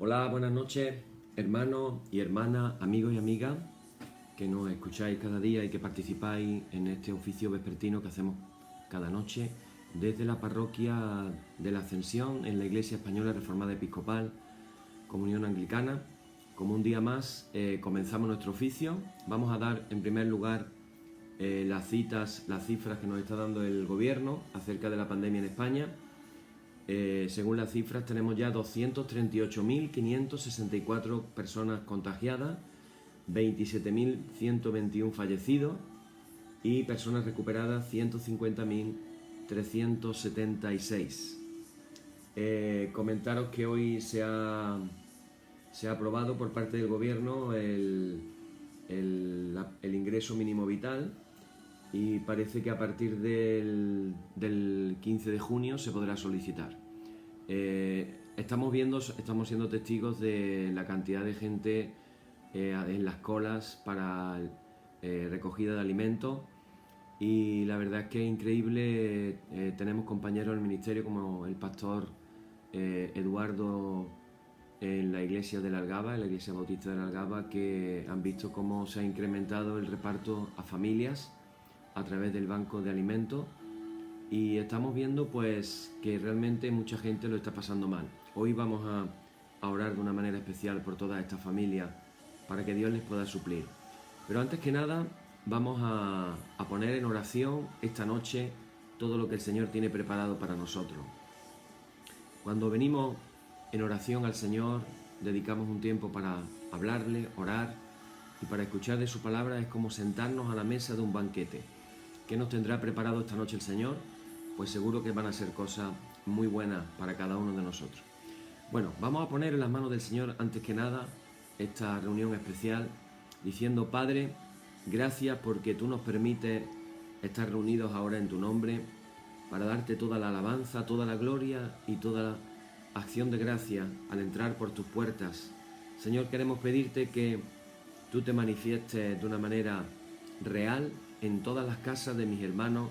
Hola, buenas noches, hermanos y hermanas, amigos y amigas que nos escucháis cada día y que participáis en este oficio vespertino que hacemos cada noche desde la parroquia de la Ascensión en la Iglesia Española Reformada Episcopal, Comunión Anglicana. Como un día más comenzamos nuestro oficio. Vamos a dar en primer lugar las cifras que nos está dando el gobierno acerca de la pandemia en España. Según las cifras tenemos ya 238.564 personas contagiadas, 27.121 fallecidos y personas recuperadas 150.376. Comentaros que hoy se ha aprobado por parte del gobierno el ingreso mínimo vital y parece que a partir del 15 de junio se podrá solicitar. Estamos siendo testigos de la cantidad de gente en las colas para recogida de alimentos y la verdad es que es increíble. Tenemos compañeros del ministerio como el pastor Eduardo en la iglesia de la Algaba, en la iglesia bautista de la Algaba, que han visto cómo se ha incrementado el reparto a familias a través del banco de alimentos y estamos viendo pues que realmente mucha gente lo está pasando mal. Hoy vamos a orar de una manera especial por todas estas familias para que Dios les pueda suplir. Pero antes que nada vamos a poner en oración esta noche todo lo que el Señor tiene preparado para nosotros. Cuando venimos en oración al Señor, dedicamos un tiempo para hablarle, orar y para escuchar de su palabra. Es como sentarnos a la mesa de un banquete. ¿Qué nos tendrá preparado esta noche el Señor? Pues seguro que van a ser cosas muy buenas para cada uno de nosotros. Bueno, vamos a poner en las manos del Señor antes que nada esta reunión especial diciendo: Padre, gracias porque tú nos permites estar reunidos ahora en tu nombre para darte toda la alabanza, toda la gloria y toda la acción de gracia al entrar por tus puertas. Señor, queremos pedirte que tú te manifiestes de una manera real en todas las casas de mis hermanos,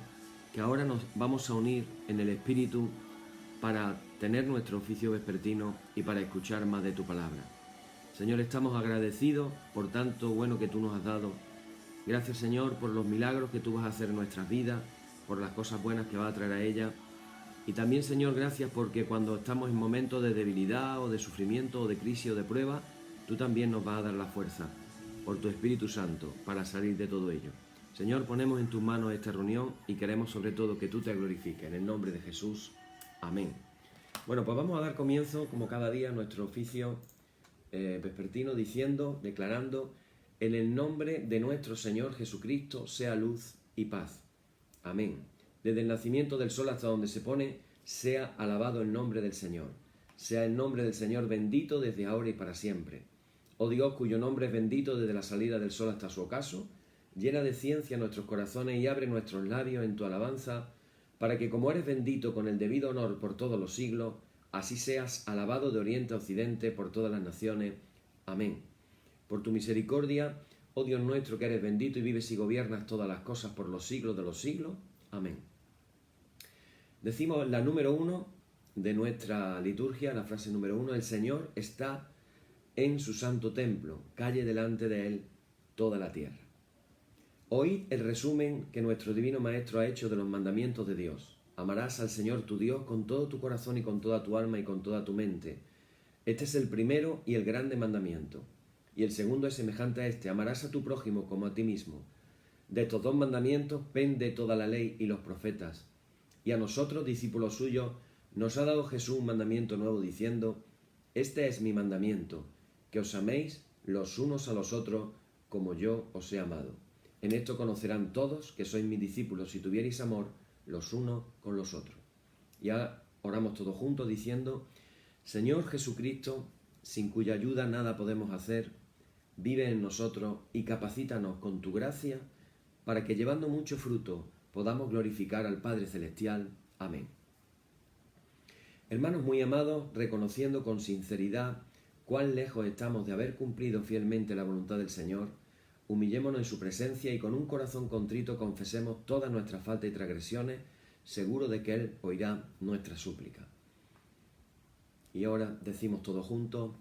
que ahora nos vamos a unir en el Espíritu para tener nuestro oficio vespertino y para escuchar más de tu palabra. Señor, estamos agradecidos por tanto bueno que tú nos has dado. Gracias, Señor, por los milagros que tú vas a hacer en nuestras vidas, por las cosas buenas que va a traer a ellas. Y también, Señor, gracias porque cuando estamos en momentos de debilidad o de sufrimiento o de crisis o de prueba, tú también nos vas a dar la fuerza por tu Espíritu Santo para salir de todo ello. Señor, ponemos en tus manos esta reunión y queremos sobre todo que tú te glorifiques. En el nombre de Jesús. Amén. Bueno, pues vamos a dar comienzo, como cada día, a nuestro oficio vespertino diciendo, declarando: en el nombre de nuestro Señor Jesucristo sea luz y paz. Amén. Desde el nacimiento del sol hasta donde se pone, sea alabado el nombre del Señor. Sea el nombre del Señor bendito desde ahora y para siempre. Oh Dios, cuyo nombre es bendito desde la salida del sol hasta su ocaso, llena de ciencia nuestros corazones y abre nuestros labios en tu alabanza, para que como eres bendito con el debido honor por todos los siglos, así seas alabado de oriente a occidente por todas las naciones. Amén. Por tu misericordia, oh Dios nuestro, que eres bendito y vives y gobiernas todas las cosas por los siglos de los siglos. Amén. Decimos la número 1 de nuestra liturgia, la frase número 1: el Señor está en su santo templo, calle delante de él toda la tierra. Oíd el resumen que nuestro divino Maestro ha hecho de los mandamientos de Dios. Amarás al Señor tu Dios con todo tu corazón y con toda tu alma y con toda tu mente. Este es el primero y el grande mandamiento. Y el segundo es semejante a este: amarás a tu prójimo como a ti mismo. De estos dos mandamientos pende toda la ley y los profetas. Y a nosotros, discípulos suyos, nos ha dado Jesús un mandamiento nuevo diciendo: este es mi mandamiento, que os améis los unos a los otros como yo os he amado. En esto conocerán todos que sois mis discípulos, si tuviereis amor los unos con los otros. Ya oramos todos juntos diciendo: Señor Jesucristo, sin cuya ayuda nada podemos hacer, vive en nosotros y capacítanos con tu gracia para que, llevando mucho fruto, podamos glorificar al Padre Celestial. Amén. Hermanos muy amados, reconociendo con sinceridad cuán lejos estamos de haber cumplido fielmente la voluntad del Señor, humillémonos en su presencia y con un corazón contrito confesemos todas nuestras faltas y transgresiones, seguro de que Él oirá nuestra súplica. Y ahora decimos todos juntos: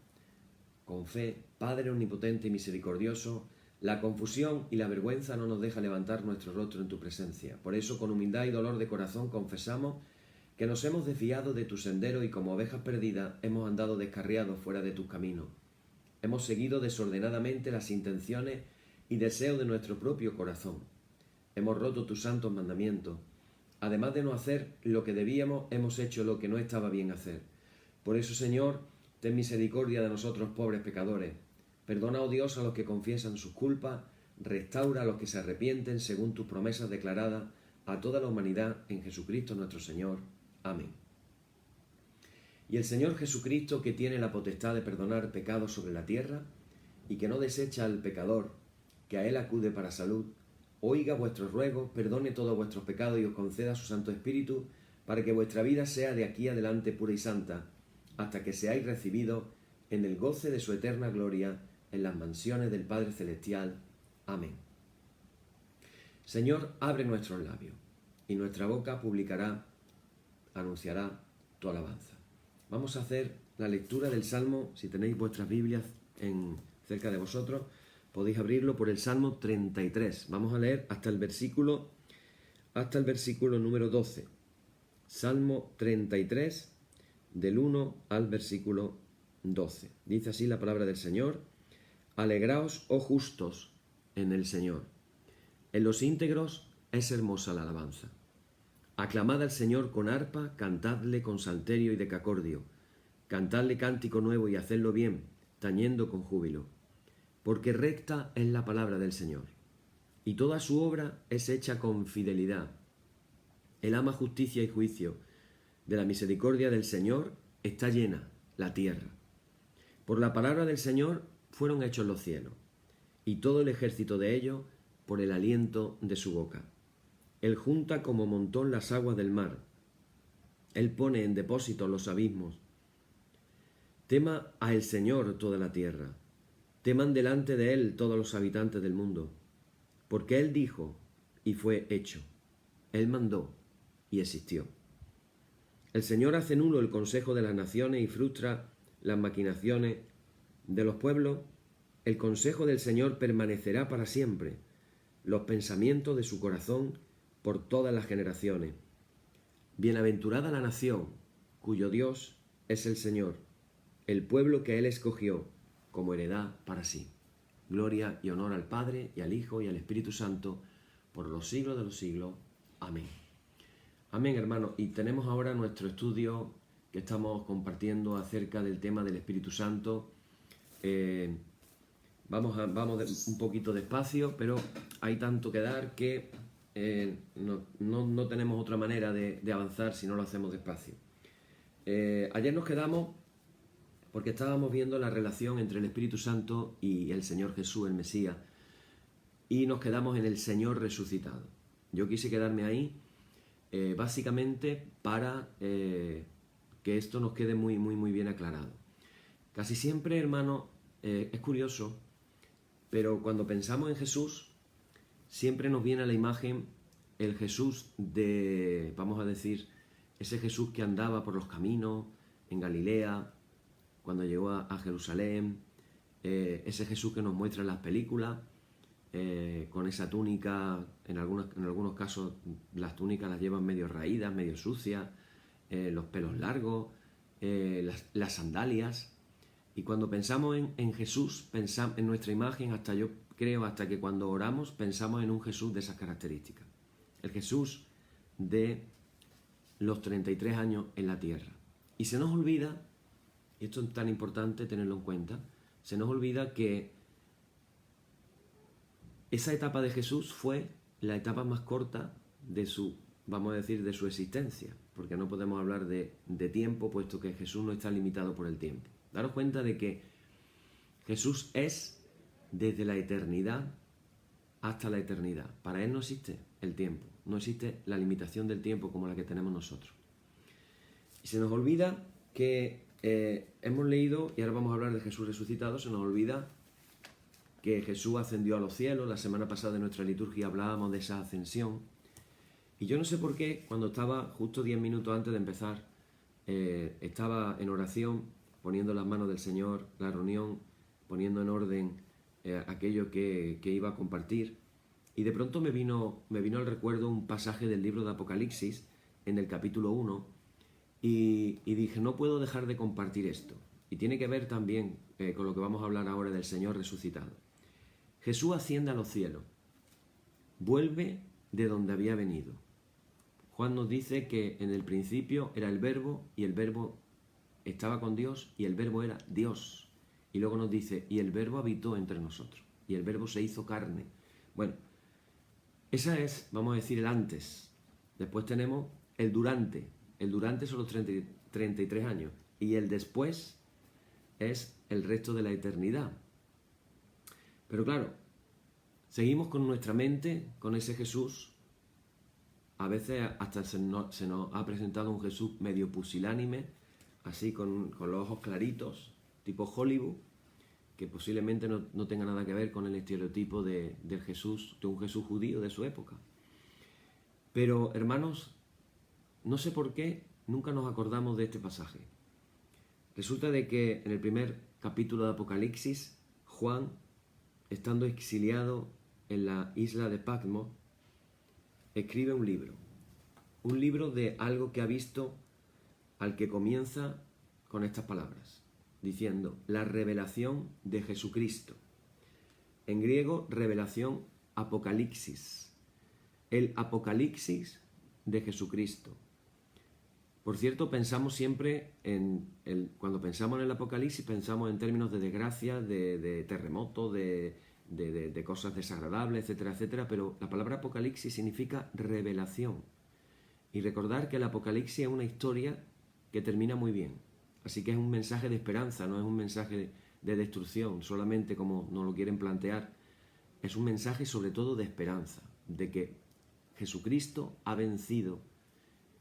con fe, Padre omnipotente y misericordioso, la confusión y la vergüenza no nos deja levantar nuestro rostro en tu presencia. Por eso, con humildad y dolor de corazón, confesamos que nos hemos desviado de tu sendero y como ovejas perdidas hemos andado descarriados fuera de tus caminos. Hemos seguido desordenadamente las intenciones y deseos de nuestro propio corazón. Hemos roto tus santos mandamientos. Además de no hacer lo que debíamos, hemos hecho lo que no estaba bien hacer. Por eso, Señor, ten misericordia de nosotros, pobres pecadores. Perdona, oh Dios, a los que confiesan sus culpas, restaura a los que se arrepienten según tus promesas declaradas a toda la humanidad en Jesucristo nuestro Señor. Amén. Y el Señor Jesucristo, que tiene la potestad de perdonar pecados sobre la tierra y que no desecha al pecador, que a él acude para salud, oiga vuestros ruegos, perdone todos vuestros pecados y os conceda su Santo Espíritu, para que vuestra vida sea de aquí adelante pura y santa, hasta que seáis recibidos en el goce de su eterna gloria, en las mansiones del Padre Celestial. Amén. Señor, abre nuestros labios, y nuestra boca anunciará tu alabanza. Vamos a hacer la lectura del Salmo. Si tenéis vuestras Biblias cerca de vosotros, podéis abrirlo por el Salmo 33. Vamos a leer hasta el versículo número 12. Salmo 33, del 1 al versículo 12. Dice así la palabra del Señor: Alegraos, oh justos, en el Señor. En los íntegros es hermosa la alabanza. Aclamad al Señor con arpa, cantadle con salterio y decacordio. Cantadle cántico nuevo y hacedlo bien, tañendo con júbilo. Porque recta es la palabra del Señor, y toda su obra es hecha con fidelidad. Él ama justicia y juicio. De la misericordia del Señor está llena la tierra. Por la palabra del Señor fueron hechos los cielos, y todo el ejército de ellos por el aliento de su boca. Él junta como montón las aguas del mar. Él pone en depósito los abismos. Tema a el Señor toda la tierra. Teman delante de Él todos los habitantes del mundo. Porque Él dijo y fue hecho. Él mandó y existió. El Señor hace nulo el consejo de las naciones y frustra las maquinaciones de los pueblos. El consejo del Señor permanecerá para siempre, los pensamientos de su corazón por todas las generaciones. Bienaventurada la nación, cuyo Dios es el Señor, el pueblo que Él escogió como heredad para sí. Gloria y honor al Padre, y al Hijo, y al Espíritu Santo, por los siglos de los siglos. Amén. Amén, hermanos. Y tenemos ahora nuestro estudio que estamos compartiendo acerca del tema del Espíritu Santo. Vamos un poquito despacio, pero hay tanto que dar que no tenemos otra manera de avanzar si no lo hacemos despacio. Ayer nos quedamos porque estábamos viendo la relación entre el Espíritu Santo y el Señor Jesús, el Mesías, y nos quedamos en el Señor resucitado. Yo quise quedarme ahí básicamente para que esto nos quede muy bien aclarado. Casi siempre, hermano, es curioso, pero cuando pensamos en Jesús, siempre nos viene a la imagen el Jesús de, vamos a decir, ese Jesús que andaba por los caminos en Galilea, cuando llegó a Jerusalén, ese Jesús que nos muestra en las películas, con esa túnica, en algunos casos las túnicas las llevan medio raídas, medio sucias, los pelos largos, las sandalias. Y cuando pensamos en Jesús, pensamos en nuestra imagen, hasta que cuando oramos pensamos en un Jesús de esas características. El Jesús de los 33 años en la tierra. Y se nos olvida, y esto es tan importante tenerlo en cuenta, se nos olvida que esa etapa de Jesús fue la etapa más corta de su, vamos a decir, de su existencia, porque no podemos hablar de tiempo, puesto que Jesús no está limitado por el tiempo. Daros cuenta de que Jesús es desde la eternidad hasta la eternidad. Para Él no existe el tiempo, no existe la limitación del tiempo como la que tenemos nosotros. Y se nos olvida que hemos leído, y ahora vamos a hablar de Jesús resucitado, se nos olvida que Jesús ascendió a los cielos. La semana pasada en nuestra liturgia hablábamos de esa ascensión. Y yo no sé por qué, cuando estaba justo 10 minutos antes de empezar, estaba en oración, poniendo las manos del Señor, la reunión poniendo en orden aquello que iba a compartir, y de pronto me vino al recuerdo un pasaje del libro de Apocalipsis, en el capítulo 1, y dije, no puedo dejar de compartir esto. Y tiene que ver también con lo que vamos a hablar ahora del Señor resucitado. Jesús asciende a los cielos, vuelve de donde había venido. Juan nos dice que en el principio era el Verbo, y el Verbo estaba con Dios, y el Verbo era Dios. Y luego nos dice, y el Verbo habitó entre nosotros, y el Verbo se hizo carne. Bueno, esa es, vamos a decir, el antes. Después tenemos el durante. El durante son los 33 años, y el después es el resto de la eternidad. Pero claro, seguimos con nuestra mente, con ese Jesús. A veces hasta se nos ha presentado un Jesús medio pusilánime, así con los ojos claritos, tipo Hollywood, que posiblemente no tenga nada que ver con el estereotipo de un Jesús judío de su época. Pero, hermanos, no sé por qué nunca nos acordamos de este pasaje. Resulta de que en el primer capítulo de Apocalipsis, Juan, estando exiliado en la isla de Patmos, escribe un libro de algo que ha visto, al que comienza con estas palabras, diciendo, la revelación de Jesucristo. En griego, revelación apocalipsis. El apocalipsis de Jesucristo. Por cierto, pensamos siempre cuando pensamos en el apocalipsis, pensamos en términos de desgracia, de terremoto, de cosas desagradables, etcétera, etcétera, pero la palabra apocalipsis significa revelación. Y recordar que el apocalipsis es una historia que termina muy bien. Así que es un mensaje de esperanza, no es un mensaje de destrucción, solamente como nos lo quieren plantear. Es un mensaje sobre todo de esperanza, de que Jesucristo ha vencido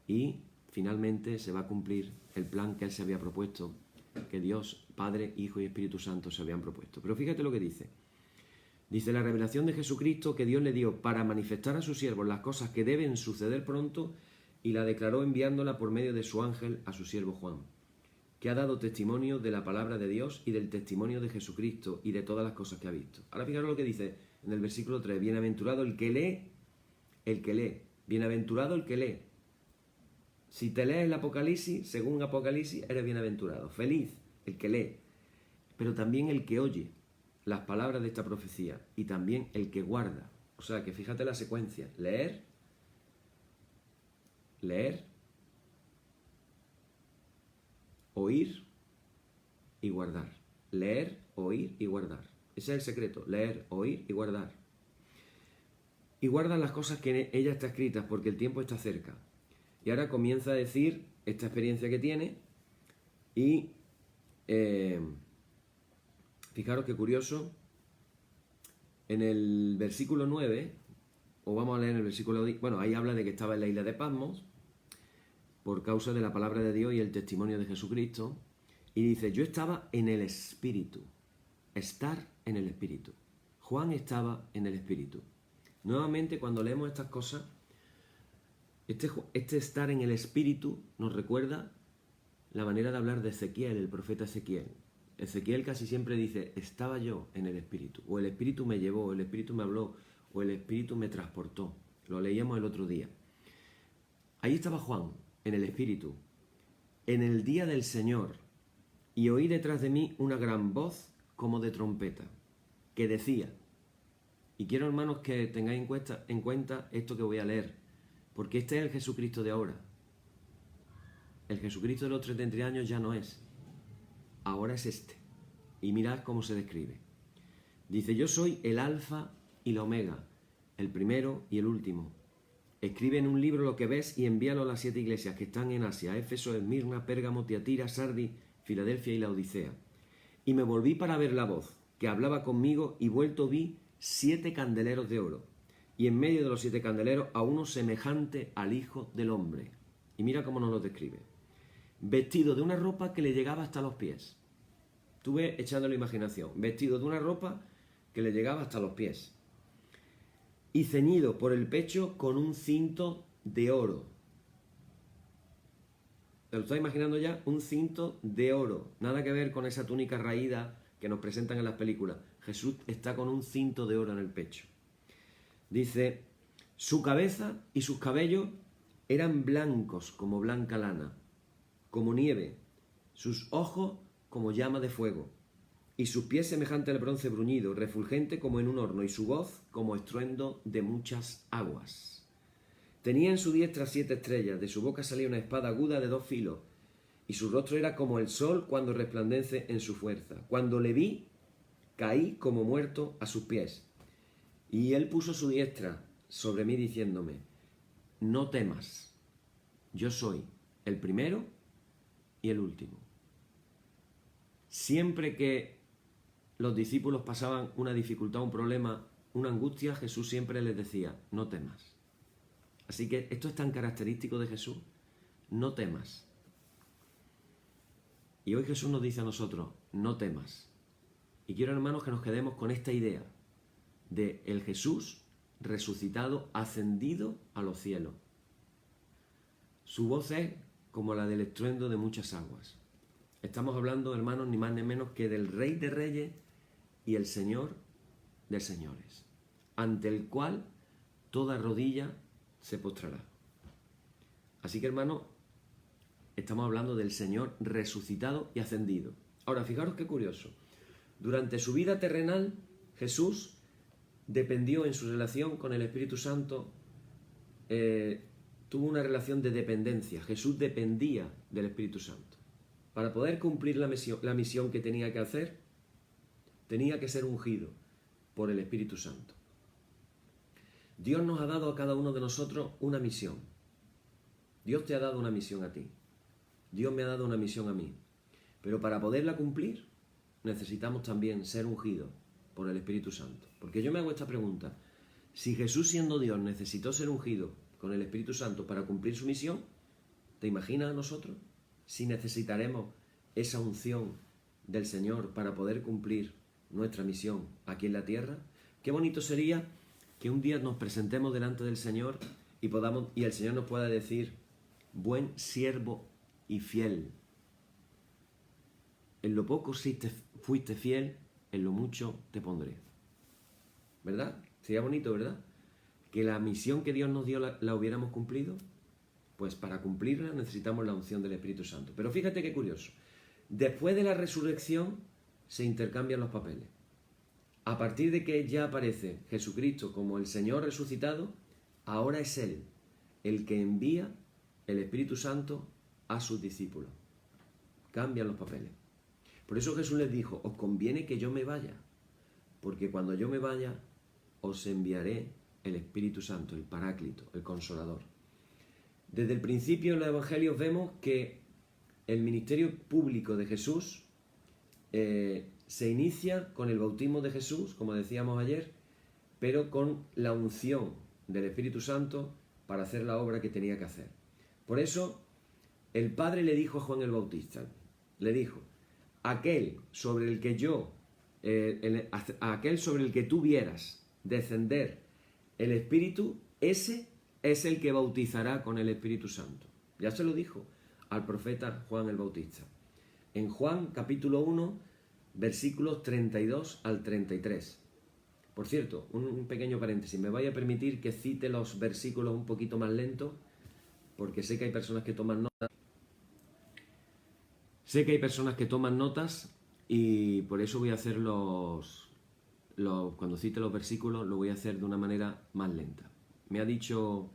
y finalmente se va a cumplir el plan que Él se había propuesto, que Dios, Padre, Hijo y Espíritu Santo se habían propuesto. Pero fíjate lo que dice. Dice, la revelación de Jesucristo que Dios le dio para manifestar a sus siervos las cosas que deben suceder pronto, y la declaró enviándola por medio de su ángel a su siervo Juan, que ha dado testimonio de la palabra de Dios y del testimonio de Jesucristo y de todas las cosas que ha visto. Ahora fijaros lo que dice en el versículo 3. Bienaventurado el que lee. Bienaventurado el que lee. Si te lees el Apocalipsis, según Apocalipsis, eres bienaventurado. Feliz el que lee. Pero también el que oye las palabras de esta profecía, y también el que guarda. O sea, que fíjate la secuencia. Leer, oír y guardar. Leer, oír y guardar. Ese es el secreto. Leer, oír y guardar. Y guarda las cosas que en ella está escritas, porque el tiempo está cerca. Y ahora comienza a decir esta experiencia que tiene. Y fijaros qué curioso. En el versículo 9, o vamos a leer en el versículo 10, bueno, ahí habla de que estaba en la isla de Patmos por causa de la palabra de Dios y el testimonio de Jesucristo. Y dice, yo estaba en el Espíritu. Estar en el Espíritu. Juan estaba en el Espíritu. Nuevamente, cuando leemos estas cosas, este estar en el Espíritu nos recuerda la manera de hablar de Ezequiel, el profeta Ezequiel. Ezequiel casi siempre dice, estaba yo en el Espíritu, o el Espíritu me llevó, o el Espíritu me habló, o el Espíritu me transportó. Lo leíamos el otro día. Ahí estaba Juan, en el Espíritu, en el día del Señor, y oí detrás de mí una gran voz como de trompeta, que decía, y quiero, hermanos, que tengáis en cuenta esto que voy a leer, porque este es el Jesucristo de ahora. El Jesucristo de los 33 años ya no es. Ahora es este. Y mirad cómo se describe. Dice, yo soy el Alfa y la Omega, el primero y el último. Escribe en un libro lo que ves y envíalo a las 7 iglesias que están en Asia, Éfeso, Esmirna, Pérgamo, Tiatira, Sardis, Filadelfia y la Odisea. Y me volví para ver la voz que hablaba conmigo, y vuelto vi 7 candeleros de oro, y en medio de los 7 candeleros a uno semejante al Hijo del Hombre. Y mira cómo nos lo describe. Vestido de una ropa que le llegaba hasta los pies. Estuve echando la imaginación. Vestido de una ropa que le llegaba hasta los pies. Y ceñido por el pecho con un cinto de oro. ¿Te lo estás imaginando ya? Un cinto de oro. Nada que ver con esa túnica raída que nos presentan en las películas. Jesús está con un cinto de oro en el pecho. Dice, su cabeza y sus cabellos eran blancos como blanca lana, como nieve, sus ojos como llama de fuego, y sus pies semejante al bronce bruñido, refulgente como en un horno, y su voz como estruendo de muchas aguas. Tenía en su diestra 7 estrellas, de su boca salía una espada aguda de 2 filos, y su rostro era como el sol cuando resplandece en su fuerza. Cuando le vi, caí como muerto a sus pies. Y él puso su diestra sobre mí diciéndome, no temas, yo soy el primero y el último. Siempre que los discípulos pasaban una dificultad, un problema, una angustia, Jesús siempre les decía, no temas. Así que esto es tan característico de Jesús, no temas. Y hoy Jesús nos dice a nosotros, no temas. Y quiero, hermanos, que nos quedemos con esta idea de el Jesús resucitado, ascendido a los cielos. Su voz es como la del estruendo de muchas aguas. Estamos hablando, hermanos, ni más ni menos que del Rey de Reyes y el Señor de Señores, ante el cual toda rodilla se postrará. Así que, hermanos, estamos hablando del Señor resucitado y ascendido. Ahora, fijaros qué curioso. Durante su vida terrenal, Jesús dependió en su relación con el Espíritu Santo, tuvo una relación de dependencia. Jesús dependía del Espíritu Santo. Para poder cumplir la misión que tenía que hacer, tenía que ser ungido por el Espíritu Santo. Dios nos ha dado a cada uno de nosotros una misión. Dios te ha dado una misión a ti. Dios me ha dado una misión a mí. Pero para poderla cumplir, necesitamos también ser ungidos por el Espíritu Santo. Porque yo me hago esta pregunta. Si Jesús, siendo Dios, necesitó ser ungido con el Espíritu Santo para cumplir su misión, ¿te imaginas a nosotros si necesitaremos esa unción del Señor para poder cumplir nuestra misión aquí en la tierra? Qué bonito sería que un día nos presentemos delante del Señor y el Señor nos pueda decir, buen siervo y fiel. En lo poco fuiste fiel, en lo mucho te pondré. ¿Verdad? Sería bonito, ¿verdad? Que la misión que Dios nos dio la hubiéramos cumplido. Pues para cumplirla necesitamos la unción del Espíritu Santo. Pero fíjate qué curioso. Después de la resurrección se intercambian los papeles. A partir de que ya aparece Jesucristo como el Señor resucitado, ahora es Él el que envía el Espíritu Santo a sus discípulos. Cambian los papeles. Por eso Jesús les dijo, os conviene que yo me vaya, porque cuando yo me vaya, os enviaré el Espíritu Santo, el Paráclito, el Consolador. Desde el principio en los Evangelios vemos que el ministerio público de Jesús se inicia con el bautismo de Jesús, como decíamos ayer, pero con la unción del Espíritu Santo para hacer la obra que tenía que hacer. Por eso el Padre le dijo a Juan el Bautista, le dijo, aquel sobre el que tú vieras descender el Espíritu, ese es el que bautizará con el Espíritu Santo. Ya se lo dijo al profeta Juan el Bautista. En Juan capítulo 1, versículos 32 al 33. Por cierto, un pequeño paréntesis. Me vaya a permitir que cite los versículos un poquito más lentos, porque sé que hay personas que toman notas. Y por eso voy a hacer cuando cite los versículos, lo voy a hacer de una manera más lenta. Me ha dicho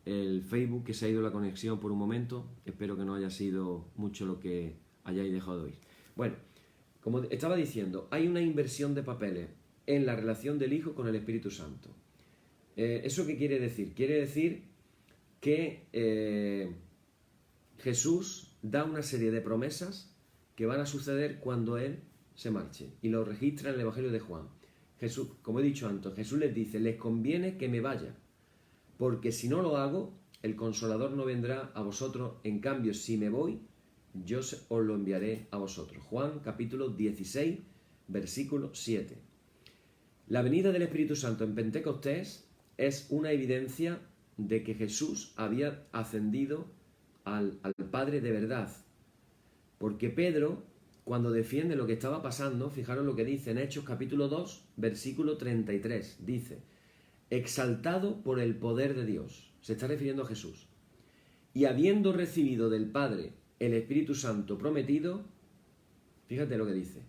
el Facebook que se ha ido la conexión por un momento. Espero que no haya sido mucho lo que hayáis dejado de oír. Bueno, como estaba diciendo, hay una inversión de papeles en la relación del Hijo con el Espíritu Santo. ¿Eso qué quiere decir? Quiere decir que Jesús da una serie de promesas que van a suceder cuando Él se marche. Y lo registra en el Evangelio de Juan. Jesús, como he dicho antes, Jesús les dice, les conviene que me vaya, porque si no lo hago, el Consolador no vendrá a vosotros. En cambio, si me voy, yo os lo enviaré a vosotros. Juan capítulo 16, versículo 7. La venida del Espíritu Santo en Pentecostés es una evidencia de que Jesús había ascendido al Padre de verdad. Porque Pedro, cuando defiende lo que estaba pasando, fijaros lo que dice en Hechos capítulo 2, versículo 33. Dice, exaltado por el poder de Dios. Se está refiriendo a Jesús. Y habiendo recibido del Padre el Espíritu Santo prometido, fíjate lo que dice,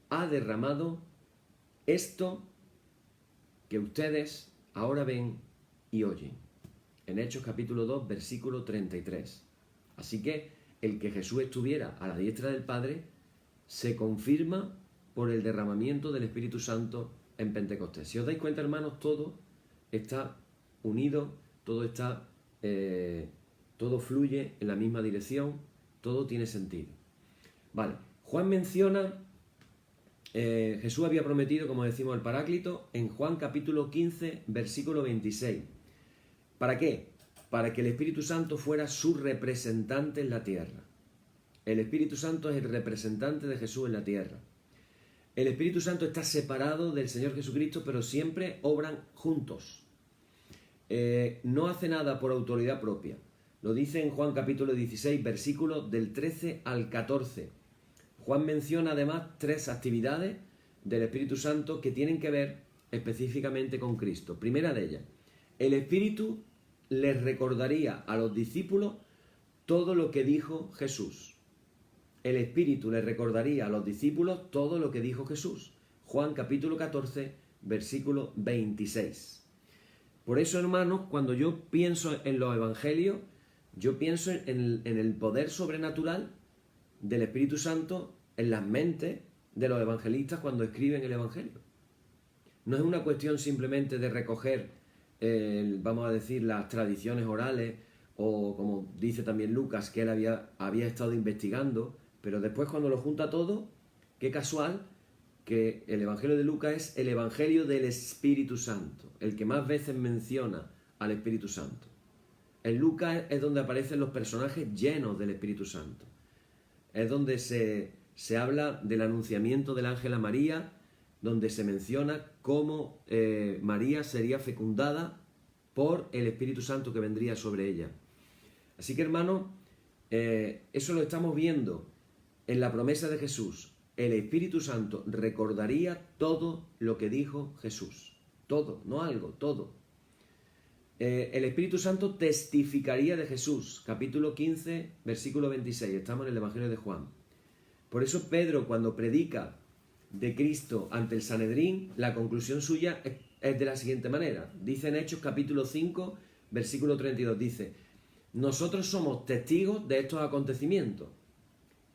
ha derramado esto que ustedes ahora ven y oyen. En Hechos capítulo 2, versículo 33. Así que el que Jesús estuviera a la diestra del Padre se confirma por el derramamiento del Espíritu Santo en Pentecostés. Si os dais cuenta, hermanos, todo está unido, todo fluye en la misma dirección, todo tiene sentido. Vale, Juan menciona, Jesús había prometido, como decimos, el Paráclito en Juan capítulo 15, versículo 26. ¿Para qué? Para que el Espíritu Santo fuera su representante en la tierra. El Espíritu Santo es el representante de Jesús en la tierra. El Espíritu Santo está separado del Señor Jesucristo, pero siempre obran juntos. No hace nada por autoridad propia. Lo dice en Juan capítulo 16, versículos del 13 al 14. Juan menciona además 3 actividades del Espíritu Santo que tienen que ver específicamente con Cristo. Primera de ellas, el Espíritu les recordaría a los discípulos todo lo que dijo Jesús. El Espíritu les recordaría a los discípulos todo lo que dijo Jesús. Juan capítulo 14, versículo 26. Por eso, hermanos, cuando yo pienso en los evangelios, yo pienso en el poder sobrenatural del Espíritu Santo en las mentes de los evangelistas cuando escriben el evangelio. No es una cuestión simplemente de recoger, vamos a decir, las tradiciones orales, o como dice también Lucas, que él había estado investigando, pero después cuando lo junta todo, qué casual que el Evangelio de Lucas es el Evangelio del Espíritu Santo, el que más veces menciona al Espíritu Santo. En Lucas es donde aparecen los personajes llenos del Espíritu Santo. Es donde se habla del anunciamiento del ángel a María, donde se menciona cómo María sería fecundada por el Espíritu Santo que vendría sobre ella. Así que, hermanos, eso lo estamos viendo en la promesa de Jesús. El Espíritu Santo recordaría todo lo que dijo Jesús. Todo, no algo, todo. El Espíritu Santo testificaría de Jesús. Capítulo 15, versículo 26. Estamos en el Evangelio de Juan. Por eso Pedro, cuando predica de Cristo ante el Sanedrín, la conclusión suya es de la siguiente manera. Dice en Hechos capítulo 5, versículo 32. Dice, nosotros somos testigos de estos acontecimientos.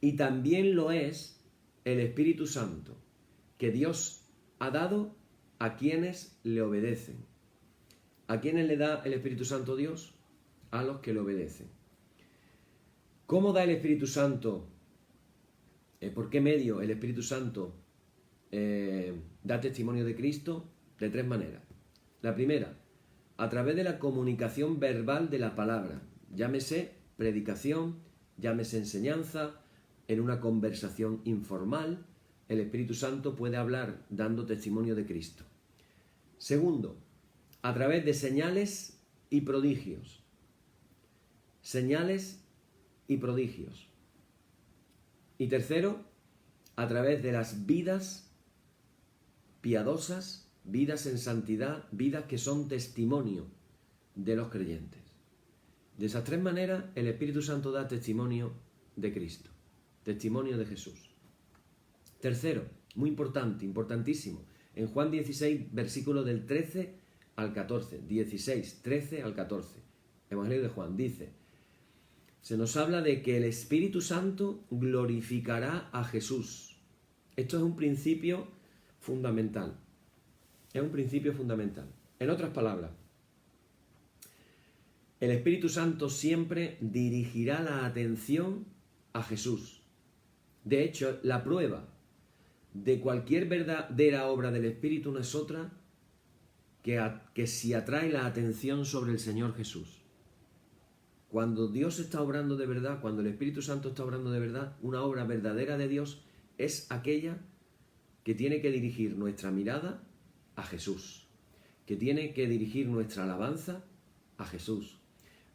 Y también lo es el Espíritu Santo, que Dios ha dado a quienes le obedecen. ¿A quiénes le da el Espíritu Santo Dios? A los que le obedecen. ¿Cómo da el Espíritu Santo? ¿Por qué medio el Espíritu Santo da testimonio de Cristo? De 3 maneras. La primera, a través de la comunicación verbal de la palabra. Llámese predicación, llámese enseñanza, en una conversación informal, el Espíritu Santo puede hablar dando testimonio de Cristo. Segundo, a través de señales y prodigios. Señales y prodigios. Y tercero, a través de las vidas piadosas, vidas en santidad, vidas que son testimonio de los creyentes. De esas 3 maneras, el Espíritu Santo da testimonio de Cristo, testimonio de Jesús. Tercero, muy importante, importantísimo, en Juan 16, versículo del 13 al 14, 16, 13 al 14, Evangelio de Juan, dice, se nos habla de que el Espíritu Santo glorificará a Jesús. Esto es un principio fundamental. Es un principio fundamental. En otras palabras, el Espíritu Santo siempre dirigirá la atención a Jesús. De hecho, la prueba de cualquier verdadera obra del Espíritu no es otra que si atrae la atención sobre el Señor Jesús. Cuando Dios está obrando de verdad, cuando el Espíritu Santo está obrando de verdad, una obra verdadera de Dios es aquella que tiene que dirigir nuestra mirada a Jesús, que tiene que dirigir nuestra alabanza a Jesús.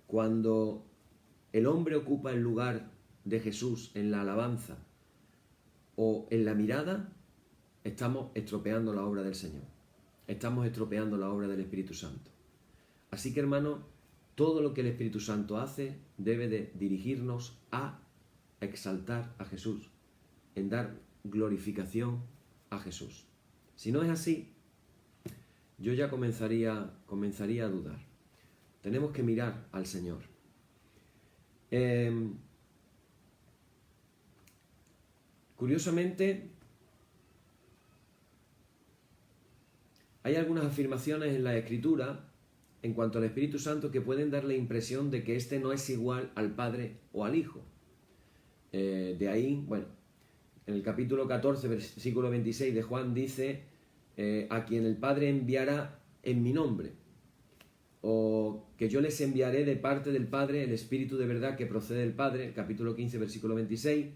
Cuando el hombre ocupa el lugar de Jesús en la alabanza o en la mirada, estamos estropeando la obra del Señor. Estamos estropeando la obra del Espíritu Santo. Así que, hermanos, todo lo que el Espíritu Santo hace debe de dirigirnos a exaltar a Jesús, en dar glorificación a Jesús. Si no es así, yo ya comenzaría a dudar. Tenemos que mirar al Señor. Curiosamente, hay algunas afirmaciones en la Escritura en cuanto al Espíritu Santo que pueden dar la impresión de que éste no es igual al Padre o al Hijo. De ahí, bueno, en el capítulo 14, versículo 26 de Juan dice, a quien el Padre enviará en mi nombre, o que yo les enviaré de parte del Padre el Espíritu de verdad que procede del Padre, el capítulo 15, versículo 26,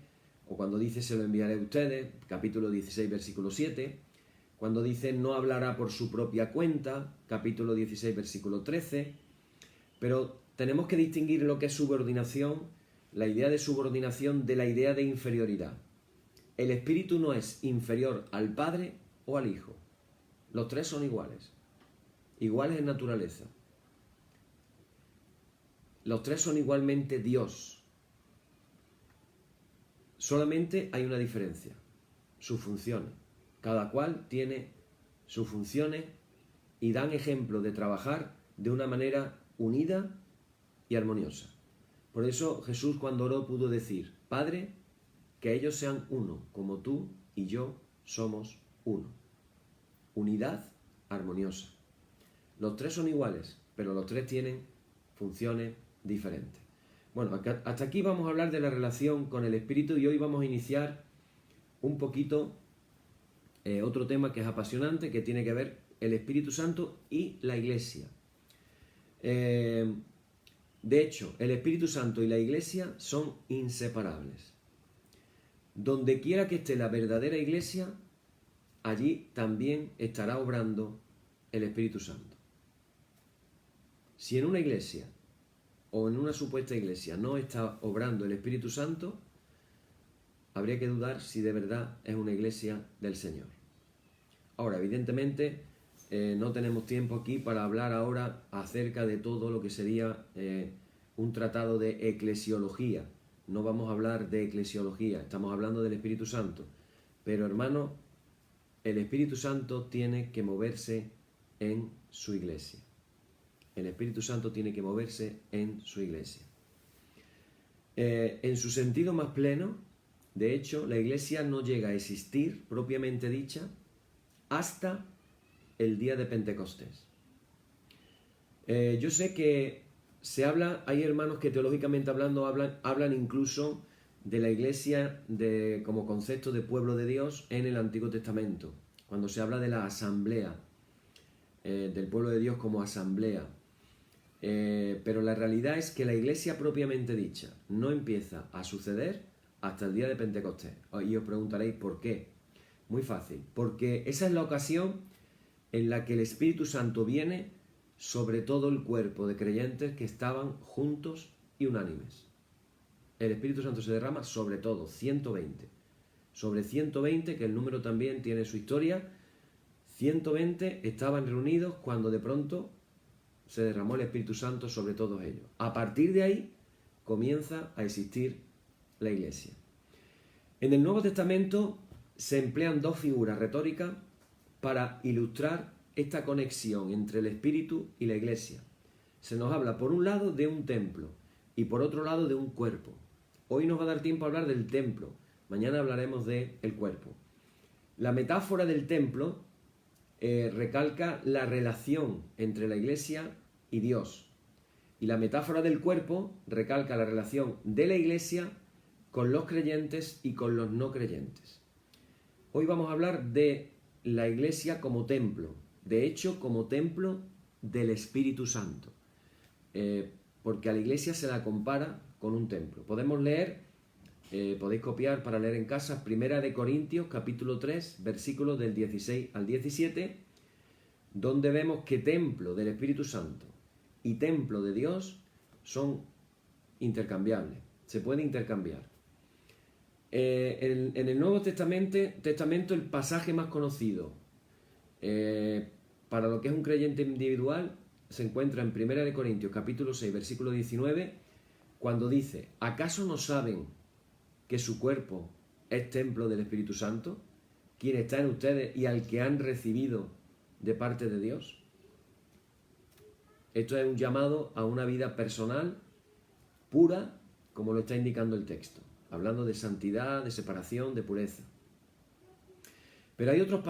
o cuando dice se lo enviaré a ustedes, capítulo 16, versículo 7, cuando dice no hablará por su propia cuenta, capítulo 16, versículo 13, pero tenemos que distinguir lo que es subordinación, la idea de subordinación de la idea de inferioridad. El Espíritu no es inferior al Padre o al Hijo. Los tres son iguales en naturaleza. Los tres son igualmente Dios. Solamente hay una diferencia, sus funciones. Cada cual tiene sus funciones y dan ejemplo de trabajar de una manera unida y armoniosa. Por eso Jesús cuando oró pudo decir, Padre, que ellos sean uno, como tú y yo somos uno. Unidad armoniosa. Los tres son iguales, pero los tres tienen funciones diferentes. Bueno, hasta aquí vamos a hablar de la relación con el Espíritu y hoy vamos a iniciar un poquito otro tema que es apasionante, que tiene que ver el Espíritu Santo y la Iglesia. De hecho, el Espíritu Santo y la Iglesia son inseparables. Donde quiera que esté la verdadera Iglesia, allí también estará obrando el Espíritu Santo. Si en una iglesia o en una supuesta iglesia no está obrando el Espíritu Santo, habría que dudar si de verdad es una iglesia del Señor. Ahora, evidentemente, no tenemos tiempo aquí para hablar ahora acerca de todo lo que sería un tratado de eclesiología. No vamos a hablar de eclesiología, estamos hablando del Espíritu Santo. Pero, hermano, el Espíritu Santo tiene que moverse en su iglesia. El Espíritu Santo tiene que moverse en su iglesia. En su sentido más pleno, de hecho, la iglesia no llega a existir, propiamente dicha, hasta el día de Pentecostés. Yo sé que se habla, hay hermanos que teológicamente hablando hablan incluso de la iglesia como concepto de pueblo de Dios en el Antiguo Testamento, cuando se habla de la asamblea, del pueblo de Dios como asamblea. Pero la realidad es que la iglesia propiamente dicha no empieza a suceder hasta el día de Pentecostés. Y os preguntaréis ¿por qué? Muy fácil, porque esa es la ocasión en la que el Espíritu Santo viene sobre todo el cuerpo de creyentes que estaban juntos y unánimes. El Espíritu Santo se derrama sobre todo, 120. Sobre 120, que el número también tiene su historia, 120 estaban reunidos cuando de pronto se derramó el Espíritu Santo sobre todos ellos. A partir de ahí comienza a existir la iglesia. En el Nuevo Testamento se emplean dos figuras retóricas para ilustrar esta conexión entre el Espíritu y la iglesia. Se nos habla por un lado de un templo y por otro lado de un cuerpo. Hoy nos va a dar tiempo a hablar del templo, mañana hablaremos del cuerpo. La metáfora del templo recalca la relación entre la iglesia y Dios. Y la metáfora del cuerpo recalca la relación de la iglesia con los creyentes y con los no creyentes. Hoy vamos a hablar de la iglesia como templo, de hecho como templo del Espíritu Santo, porque a la iglesia se la compara con un templo. Podemos leer, podéis copiar para leer en casa, 1 Corintios capítulo 3, versículos del 16 al 17, donde vemos que templo del Espíritu Santo y templo de Dios son intercambiables, se pueden intercambiar. en el Nuevo Testamento el pasaje más conocido para lo que es un creyente individual se encuentra en 1 Corintios capítulo 6 versículo 19, cuando dice: ¿acaso no saben que su cuerpo es templo del Espíritu Santo, quien está en ustedes y al que han recibido de parte de Dios? Esto es un llamado a una vida personal pura, como lo está indicando el texto, hablando de santidad, de separación, de pureza. Pero hay otros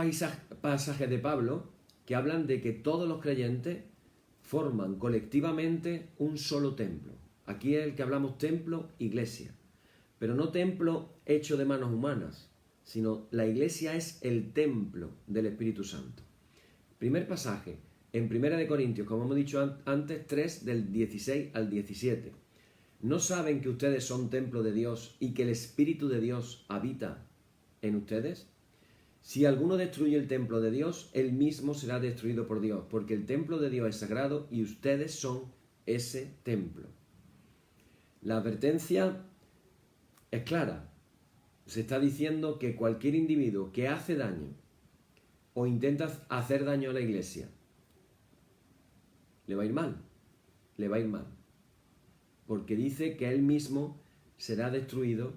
pasajes de Pablo que hablan de que todos los creyentes forman colectivamente un solo templo. Aquí es el que hablamos templo, iglesia, pero no templo hecho de manos humanas, sino la iglesia es el templo del Espíritu Santo. Primer pasaje, en 1 Corintios, como hemos dicho antes, 3 del 16 al 17. ¿No saben que ustedes son templo de Dios y que el Espíritu de Dios habita en ustedes? Si alguno destruye el templo de Dios, él mismo será destruido por Dios, porque el templo de Dios es sagrado y ustedes son ese templo. La advertencia es clara. Se está diciendo que cualquier individuo que hace daño o intenta hacer daño a la iglesia, le va a ir mal, le va a ir mal. Porque dice que él mismo será destruido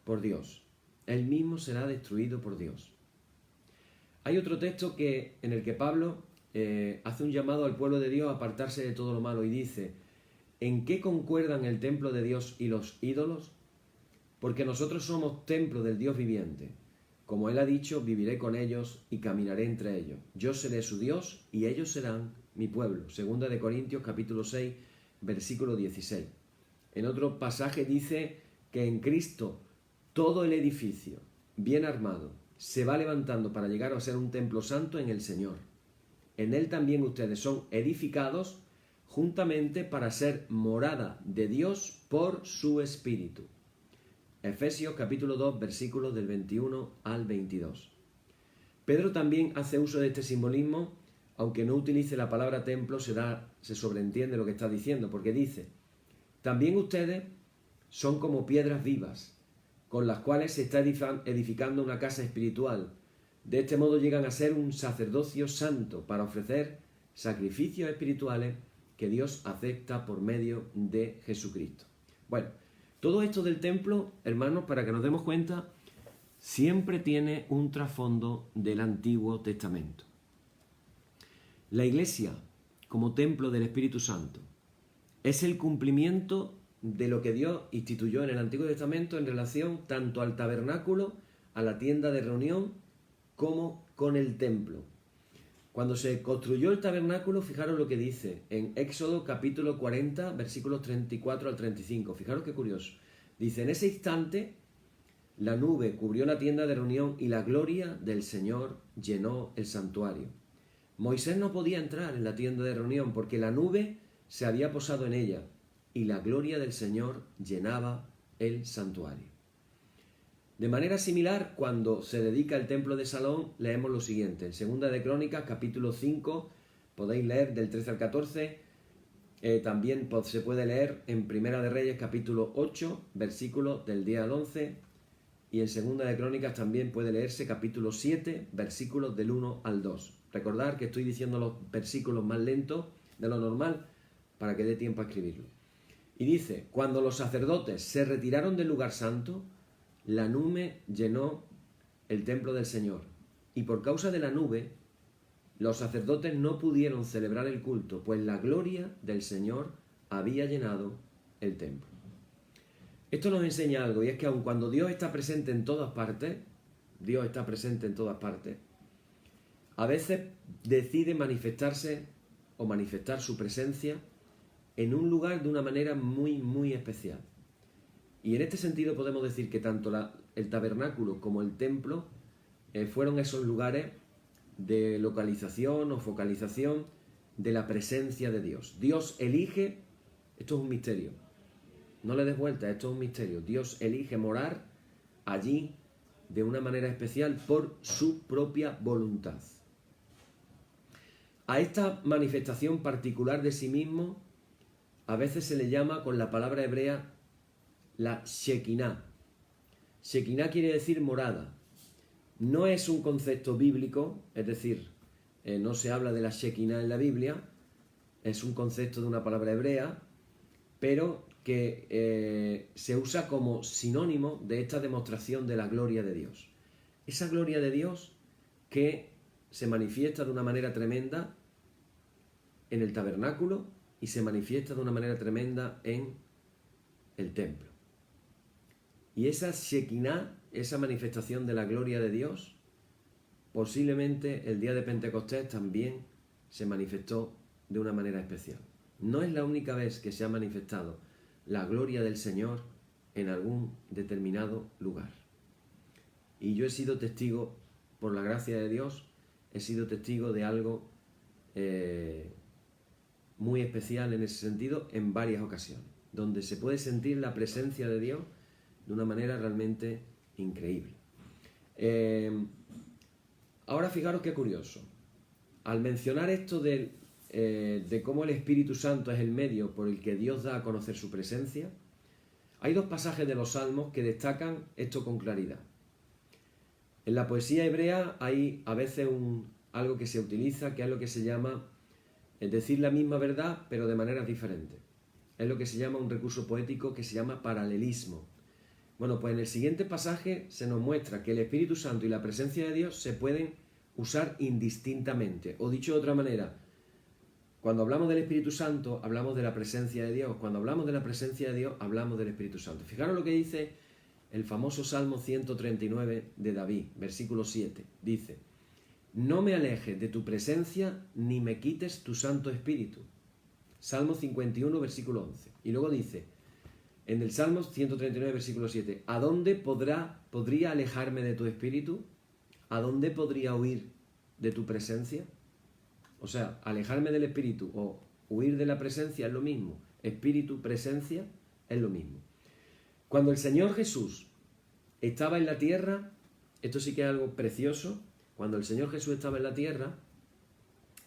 por Dios. Él mismo será destruido por Dios. Hay otro texto en el que Pablo hace un llamado al pueblo de Dios a apartarse de todo lo malo y dice: ¿en qué concuerdan el templo de Dios y los ídolos? Porque nosotros somos templo del Dios viviente. Como él ha dicho, viviré con ellos y caminaré entre ellos. Yo seré su Dios y ellos serán mi pueblo. 2 Corintios capítulo 6, versículo 16. En otro pasaje dice que en Cristo todo el edificio, bien armado, se va levantando para llegar a ser un templo santo en el Señor. En él también ustedes son edificados juntamente para ser morada de Dios por su Espíritu. Efesios capítulo 2, versículos del 21 al 22. Pedro también hace uso de este simbolismo, aunque no utilice la palabra templo, se sobreentiende lo que está diciendo, porque dice: también ustedes son como piedras vivas, con las cuales se está edificando una casa espiritual. De este modo llegan a ser un sacerdocio santo para ofrecer sacrificios espirituales que Dios acepta por medio de Jesucristo. Bueno, todo esto del templo, hermanos, para que nos demos cuenta, siempre tiene un trasfondo del Antiguo Testamento. La iglesia, como templo del Espíritu Santo, es el cumplimiento de lo que Dios instituyó en el Antiguo Testamento en relación tanto al tabernáculo, a la tienda de reunión, como con el templo. Cuando se construyó el tabernáculo, fijaros lo que dice en Éxodo capítulo 40, versículos 34 al 35. Fijaros qué curioso. Dice: en ese instante la nube cubrió la tienda de reunión y la gloria del Señor llenó el santuario. Moisés no podía entrar en la tienda de reunión porque la nube se había posado en ella y la gloria del Señor llenaba el santuario. De manera similar, cuando se dedica el templo de Salón, leemos lo siguiente. En 2 de Crónicas, capítulo 5, podéis leer del 13 al 14. También se puede leer en 1 de Reyes, capítulo 8, versículos del 10 al 11. Y en 2 de Crónicas también puede leerse capítulo 7, versículos del 1 al 2. Recordad que estoy diciendo los versículos más lentos de lo normal para que dé tiempo a escribirlo. Y dice: cuando los sacerdotes se retiraron del lugar santo, la nube llenó el templo del Señor, y por causa de la nube, los sacerdotes no pudieron celebrar el culto, pues la gloria del Señor había llenado el templo. Esto nos enseña algo, y es que aun cuando Dios está presente en todas partes, a veces decide manifestarse o manifestar su presencia en un lugar de una manera muy, muy especial. Y en este sentido podemos decir que tanto el tabernáculo como el templo fueron esos lugares de localización o focalización de la presencia de Dios. Dios elige, esto es un misterio, no le des vuelta, esto es un misterio. Dios elige morar allí de una manera especial por su propia voluntad. A esta manifestación particular de sí mismo a veces se le llama con la palabra hebrea la Shekinah. Shekinah quiere decir morada. No es un concepto bíblico, es decir, no se habla de la Shekinah en la Biblia, es un concepto de una palabra hebrea, pero que se usa como sinónimo de esta demostración de la gloria de Dios. Esa gloria de Dios que se manifiesta de una manera tremenda en el tabernáculo y se manifiesta de una manera tremenda en el templo. Y esa Shekinah, esa manifestación de la gloria de Dios, posiblemente el día de Pentecostés también se manifestó de una manera especial. No es la única vez que se ha manifestado la gloria del Señor en algún determinado lugar. Y yo he sido testigo, por la gracia de Dios, he sido testigo de algo muy especial en ese sentido en varias ocasiones, donde se puede sentir la presencia de Dios de una manera realmente increíble. Ahora fijaros qué curioso. Al mencionar esto de cómo el Espíritu Santo es el medio por el que Dios da a conocer su presencia, hay dos pasajes de los Salmos que destacan esto con claridad. En la poesía hebrea hay a veces algo que se utiliza, que es lo que se llama decir la misma verdad, pero de maneras diferentes. Es lo que se llama un recurso poético que se llama paralelismo. Bueno, pues en el siguiente pasaje se nos muestra que el Espíritu Santo y la presencia de Dios se pueden usar indistintamente. O dicho de otra manera, cuando hablamos del Espíritu Santo, hablamos de la presencia de Dios. Cuando hablamos de la presencia de Dios, hablamos del Espíritu Santo. Fijaros lo que dice el famoso Salmo 139 de David, versículo 7. Dice: no me alejes de tu presencia, ni me quites tu Santo Espíritu. Salmo 51, versículo 11. Y luego dice, en el Salmo 139, versículo 7, ¿a dónde podría alejarme de tu Espíritu? ¿A dónde podría huir de tu presencia? O sea, alejarme del Espíritu o huir de la presencia es lo mismo. Espíritu, presencia, es lo mismo. Cuando el Señor Jesús estaba en la tierra, esto sí que es algo precioso, cuando el Señor Jesús estaba en la tierra,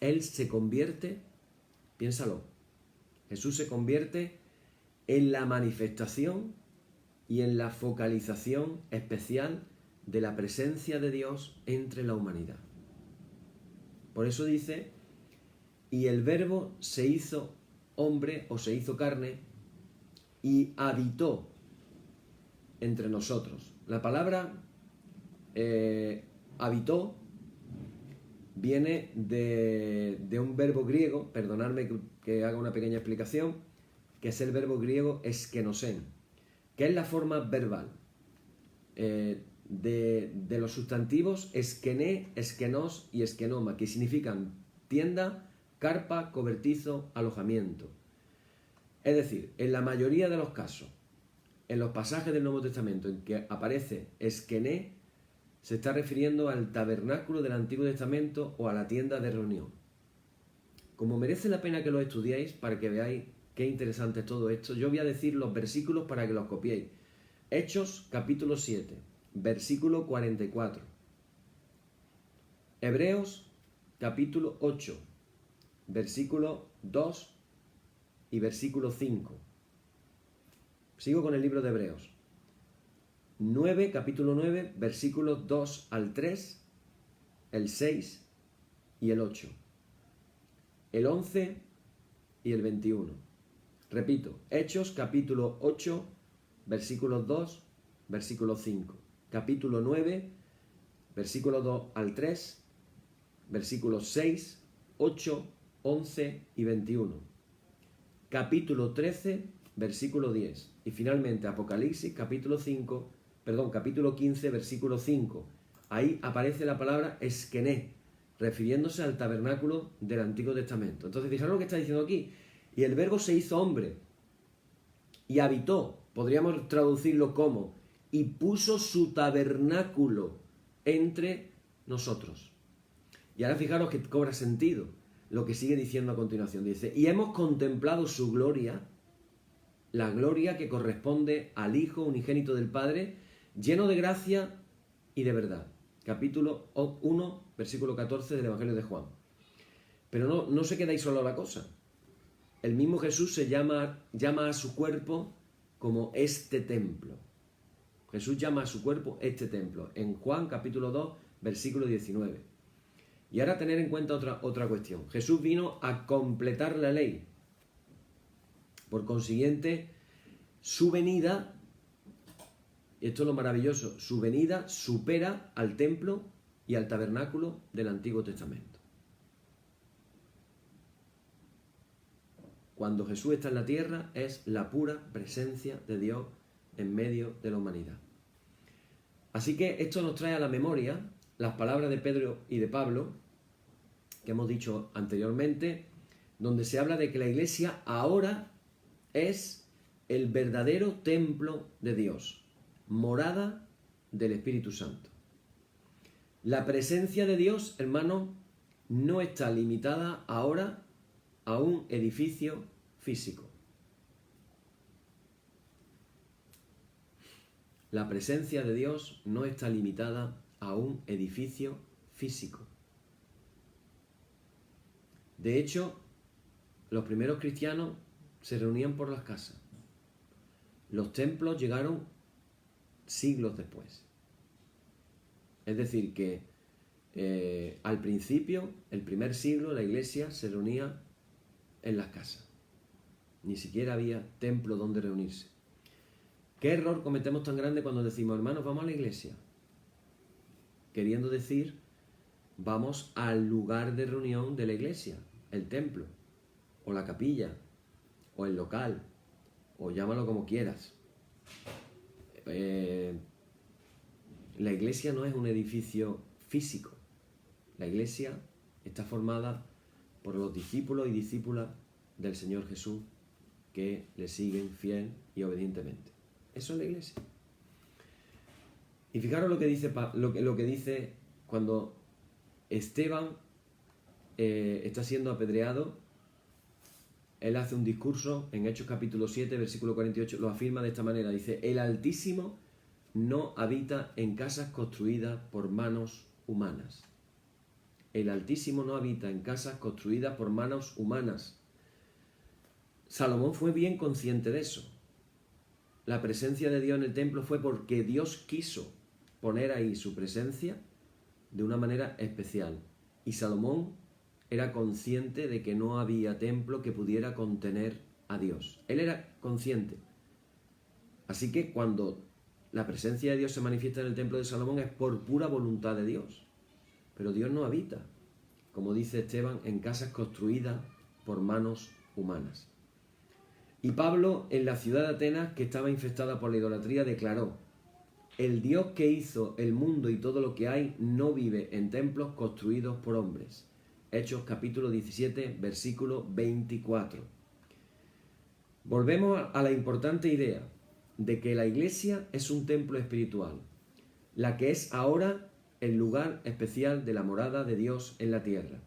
Él se convierte, piénsalo, Jesús se convierte en la manifestación y en la focalización especial de la presencia de Dios entre la humanidad. Por eso dice, y el Verbo se hizo hombre o se hizo carne y habitó entre nosotros. La palabra habitó viene de un verbo griego, perdonadme que haga una pequeña explicación, que es el verbo griego eskenosen, que es la forma verbal de los sustantivos eskené, eskenos y eskenoma, que significan tienda, carpa, cobertizo, alojamiento. Es decir, en la mayoría de los casos, en los pasajes del Nuevo Testamento en que aparece eskené, se está refiriendo al tabernáculo del Antiguo Testamento o a la tienda de reunión. Como merece la pena que lo estudiéis para que veáis qué interesante es todo esto, yo voy a decir los versículos para que los copiéis. Hechos capítulo 7, versículo 44. Hebreos capítulo 8, versículo 2 y versículo 5. Sigo con el libro de Hebreos. Capítulo 9, versículos 2 al 3, el 6 y el 8. El 11 y el 21. Repito, Hechos capítulo 8, versículos 2, versículo 5. Capítulo 9, versículo 2 al 3, versículos 6, 8, 11 y 21. Capítulo 13, versículo 10. Y finalmente Apocalipsis capítulo 15, versículo 5. Ahí aparece la palabra eskené, refiriéndose al tabernáculo del Antiguo Testamento. Entonces, fijaros lo que está diciendo aquí. Y el Verbo se hizo hombre y habitó, podríamos traducirlo como, y puso su tabernáculo entre nosotros. Y ahora fijaros que cobra sentido lo que sigue diciendo a continuación. Dice, y hemos contemplado su gloria, la gloria que corresponde al Hijo unigénito del Padre, lleno de gracia y de verdad. Capítulo 1, versículo 14 del Evangelio de Juan. Pero no se queda ahí solo la cosa. El mismo Jesús llama a su cuerpo como este templo. Jesús llama a su cuerpo este templo, en Juan capítulo 2, versículo 19. Y ahora tener en cuenta otra cuestión. Jesús vino a completar la ley. Por consiguiente, su venida, esto es lo maravilloso, su venida supera al templo y al tabernáculo del Antiguo Testamento. Cuando Jesús está en la tierra, es la pura presencia de Dios en medio de la humanidad. Así que esto nos trae a la memoria las palabras de Pedro y de Pablo, que hemos dicho anteriormente, donde se habla de que la Iglesia ahora es el verdadero templo de Dios, morada del Espíritu Santo. La presencia de Dios, hermanos, no está limitada ahora a un edificio físico. La presencia de Dios no está limitada a un edificio físico. De hecho, los primeros cristianos se reunían por las casas. Los templos llegaron siglos después. Es decir, que al principio, el primer siglo, la iglesia se reunía en las casas. Ni siquiera había templo donde reunirse. ¿Qué error cometemos tan grande cuando decimos, hermanos, vamos a la iglesia? Queriendo decir, vamos al lugar de reunión de la iglesia, el templo, o la capilla, o el local, o llámalo como quieras. La iglesia no es un edificio físico. La iglesia está formada por los discípulos y discípulas del Señor Jesús que le siguen fiel y obedientemente. Eso es la iglesia. Y fijaros lo que dice cuando Esteban está siendo apedreado. Él hace un discurso en Hechos capítulo 7, versículo 48, lo afirma de esta manera. Dice, el Altísimo no habita en casas construidas por manos humanas. El Altísimo no habita en casas construidas por manos humanas. Salomón fue bien consciente de eso. La presencia de Dios en el templo fue porque Dios quiso poner ahí su presencia de una manera especial. Y Salomón era consciente de que no había templo que pudiera contener a Dios. Él era consciente. Así que cuando la presencia de Dios se manifiesta en el templo de Salomón es por pura voluntad de Dios. Pero Dios no habita, como dice Esteban, en casas construidas por manos humanas. Y Pablo, en la ciudad de Atenas, que estaba infestada por la idolatría, declaró, el Dios que hizo el mundo y todo lo que hay no vive en templos construidos por hombres. Hechos capítulo 17, versículo 24. Volvemos a la importante idea de que la iglesia es un templo espiritual, la que es ahora el lugar especial de la morada de Dios en la tierra.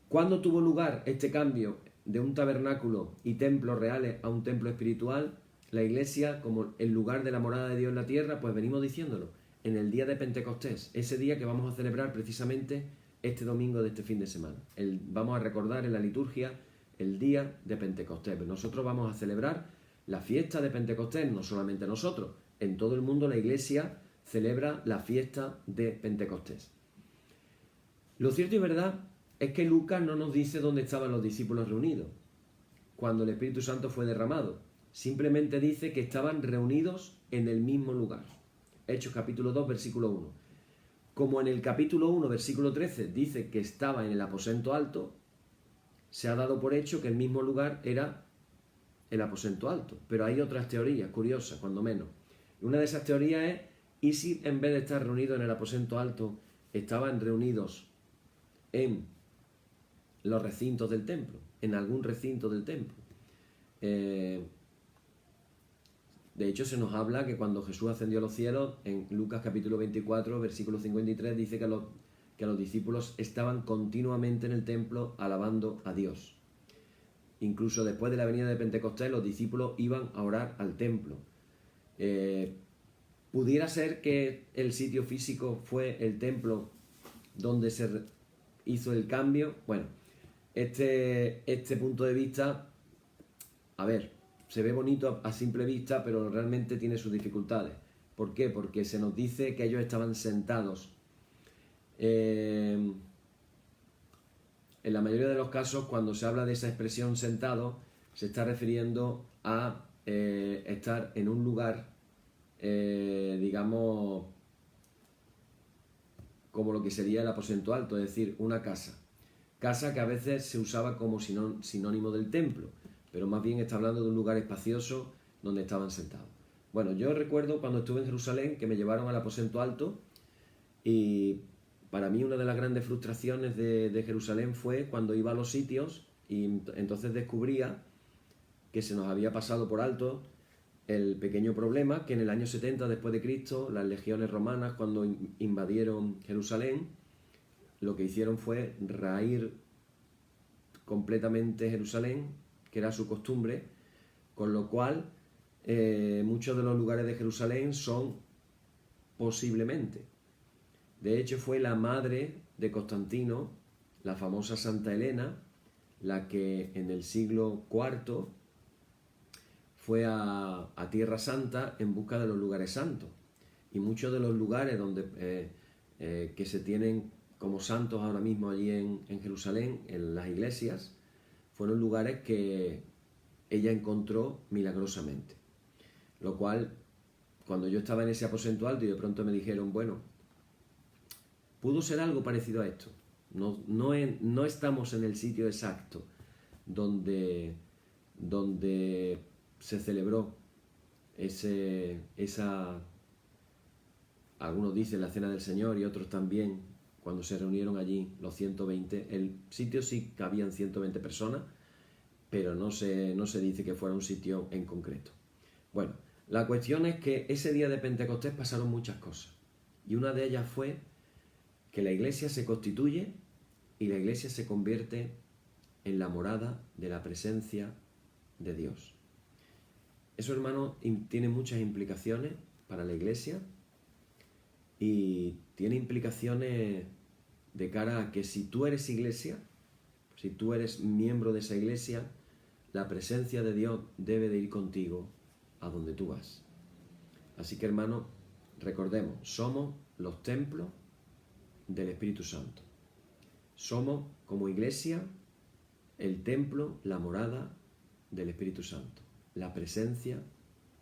¿Cuándo tuvo lugar este cambio de un tabernáculo y templos reales a un templo espiritual? La iglesia como el lugar de la morada de Dios en la tierra, pues venimos diciéndolo, en el día de Pentecostés, ese día que vamos a celebrar precisamente este domingo de este fin de semana. Vamos a recordar en la liturgia el día de Pentecostés. Nosotros vamos a celebrar la fiesta de Pentecostés, no solamente nosotros, en todo el mundo la iglesia celebra la fiesta de Pentecostés. Lo cierto y verdad es que Lucas no nos dice dónde estaban los discípulos reunidos cuando el Espíritu Santo fue derramado. Simplemente dice que estaban reunidos en el mismo lugar. Hechos capítulo 2, versículo 1. Como en el capítulo 1, versículo 13, dice que estaba en el aposento alto, se ha dado por hecho que el mismo lugar era el aposento alto. Pero hay otras teorías curiosas, cuando menos. Una de esas teorías es, ¿y si en vez de estar reunidos en el aposento alto, estaban reunidos en los recintos del templo, en algún recinto del templo? De hecho, se nos habla que cuando Jesús ascendió a los cielos, en Lucas capítulo 24, versículo 53, dice que los discípulos estaban continuamente en el templo alabando a Dios. Incluso después de la venida de Pentecostés, los discípulos iban a orar al templo. ¿Pudiera ser que el sitio físico fue el templo donde se hizo el cambio? Bueno, este punto de vista, a ver, se ve bonito a simple vista, pero realmente tiene sus dificultades. ¿Por qué? Porque se nos dice que ellos estaban sentados. En la mayoría de los casos, cuando se habla de esa expresión sentado, se está refiriendo a estar en un lugar, digamos, como lo que sería el aposento alto, es decir, una casa. Casa que a veces se usaba como sinónimo del templo, pero más bien está hablando de un lugar espacioso donde estaban sentados. Bueno, yo recuerdo cuando estuve en Jerusalén que me llevaron al aposento alto y para mí una de las grandes frustraciones de Jerusalén fue cuando iba a los sitios y entonces descubría que se nos había pasado por alto el pequeño problema que en el año 70 después de Cristo las legiones romanas, cuando invadieron Jerusalén, lo que hicieron fue raír completamente Jerusalén, que era su costumbre, con lo cual muchos de los lugares de Jerusalén son posiblemente. De hecho, fue la madre de Constantino, la famosa Santa Elena, la que en el siglo IV fue a Tierra Santa en busca de los lugares santos. Y muchos de los lugares donde, que se tienen como santos ahora mismo allí en Jerusalén, en las iglesias, fueron lugares que ella encontró milagrosamente. Lo cual, cuando yo estaba en ese aposento alto y de pronto me dijeron, bueno, pudo ser algo parecido a esto. No estamos en el sitio exacto donde se celebró algunos dicen la Cena del Señor y otros también, cuando se reunieron allí los 120. El sitio sí cabían 120 personas, pero no se dice que fuera un sitio en concreto. Bueno, la cuestión es que ese día de Pentecostés pasaron muchas cosas. Y una de ellas fue que la iglesia se constituye y la iglesia se convierte en la morada de la presencia de Dios. Eso, hermano, tiene muchas implicaciones para la iglesia y tiene implicaciones de cara a que si tú eres iglesia, si tú eres miembro de esa iglesia, la presencia de Dios debe de ir contigo a donde tú vas. Así que, hermano, recordemos, somos los templos del Espíritu Santo. Somos, como iglesia, el templo, la morada del Espíritu Santo, la presencia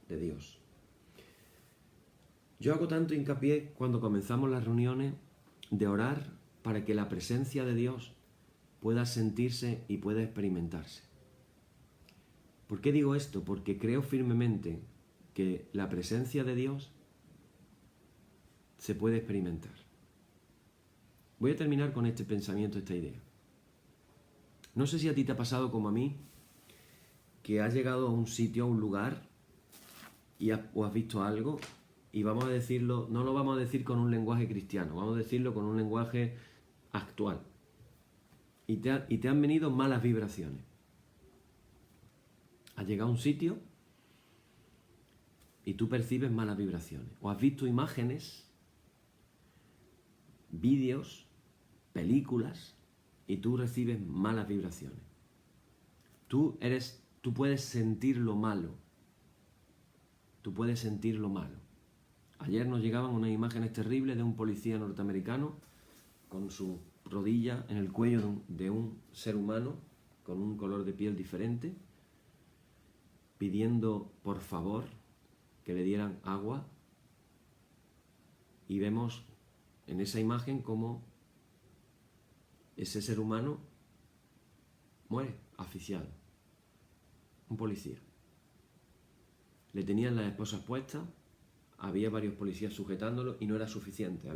de Dios. Yo hago tanto hincapié cuando comenzamos las reuniones de orar para que la presencia de Dios pueda sentirse y pueda experimentarse. ¿Por qué digo esto? Porque creo firmemente que la presencia de Dios se puede experimentar. Voy a terminar con este pensamiento, esta idea. No sé si a ti te ha pasado como a mí, que has llegado a un sitio, a un lugar, o has visto algo, y vamos a decirlo, no lo vamos a decir con un lenguaje cristiano, vamos a decirlo con un lenguaje actual. Y te han venido malas vibraciones. Has llegado a un sitio y tú percibes malas vibraciones. O has visto imágenes, vídeos, películas, y tú recibes malas vibraciones. Tú puedes sentir lo malo. Tú puedes sentir lo malo. Ayer nos llegaban unas imágenes terribles de un policía norteamericano con su rodilla en el cuello de un ser humano con un color de piel diferente, pidiendo por favor que le dieran agua, y vemos en esa imagen cómo ese ser humano muere asfixiado. Un policía. Le tenían las esposas puestas, había varios policías sujetándolo y no era suficiente.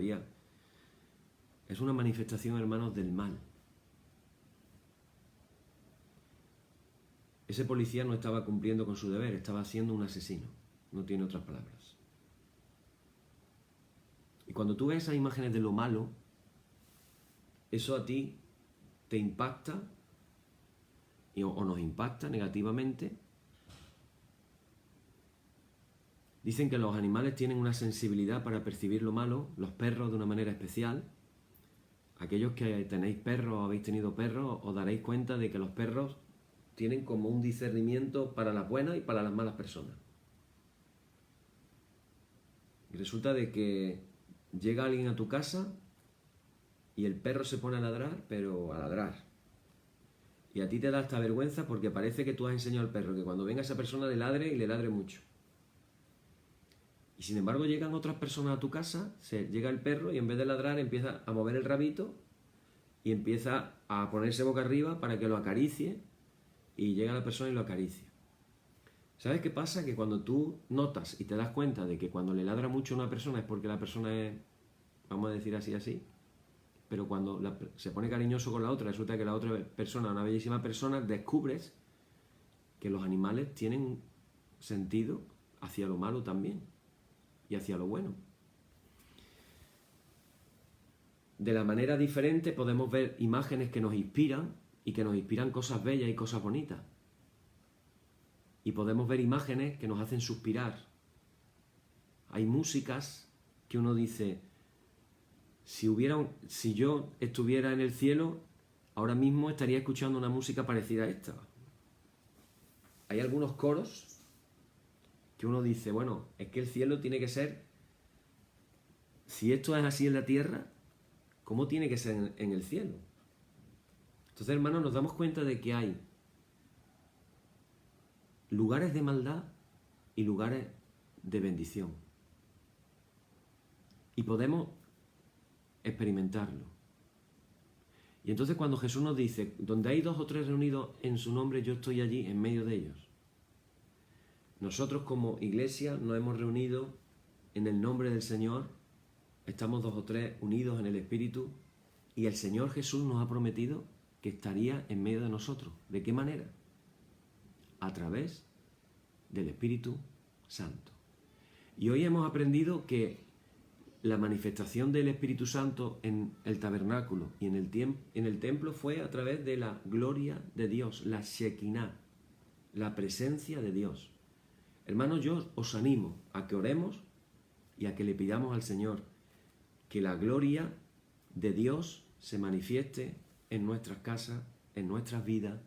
Es una manifestación, hermanos, del mal. Ese policía no estaba cumpliendo con su deber, estaba siendo un asesino. No tiene otras palabras. Y cuando tú ves esas imágenes de lo malo, eso a ti te impacta o nos impacta negativamente. Dicen que los animales tienen una sensibilidad para percibir lo malo, los perros de una manera especial. Aquellos que tenéis perros o habéis tenido perros, os daréis cuenta de que los perros tienen como un discernimiento para las buenas y para las malas personas. Y resulta de que llega alguien a tu casa y el perro se pone a ladrar, pero a ladrar. Y a ti te da hasta vergüenza porque parece que tú has enseñado al perro que cuando venga esa persona le ladre y le ladre mucho. Y sin embargo llegan otras personas a tu casa, llega el perro y en vez de ladrar empieza a mover el rabito y empieza a ponerse boca arriba para que lo acaricie y llega la persona y lo acaricia. ¿Sabes qué pasa? Que cuando tú notas y te das cuenta de que cuando le ladra mucho a una persona es porque la persona es, vamos a decir así, pero cuando se pone cariñoso con la otra, resulta que la otra persona, una bellísima persona, descubres que los animales tienen sentido hacia lo malo también y hacia lo bueno. De la manera diferente podemos ver imágenes que nos inspiran y que nos inspiran cosas bellas y cosas bonitas. Y podemos ver imágenes que nos hacen suspirar. Hay músicas que uno dice, si yo estuviera en el cielo, ahora mismo estaría escuchando una música parecida a esta. Hay algunos coros que uno dice, bueno, es que el cielo tiene que ser, si esto es así en la tierra, ¿cómo tiene que ser en el cielo? Entonces, hermanos, nos damos cuenta de que hay lugares de maldad y lugares de bendición. Y podemos experimentarlo. Y entonces cuando Jesús nos dice, donde hay 2 o 3 reunidos en su nombre, yo estoy allí en medio de ellos. Nosotros como iglesia nos hemos reunido en el nombre del Señor, estamos 2 o 3 unidos en el Espíritu y el Señor Jesús nos ha prometido que estaría en medio de nosotros. ¿De qué manera? A través del Espíritu Santo. Y hoy hemos aprendido que la manifestación del Espíritu Santo en el tabernáculo y en el templo fue a través de la gloria de Dios, la Shekinah, la presencia de Dios. Hermanos, yo os animo a que oremos y a que le pidamos al Señor que la gloria de Dios se manifieste en nuestras casas, en nuestras vidas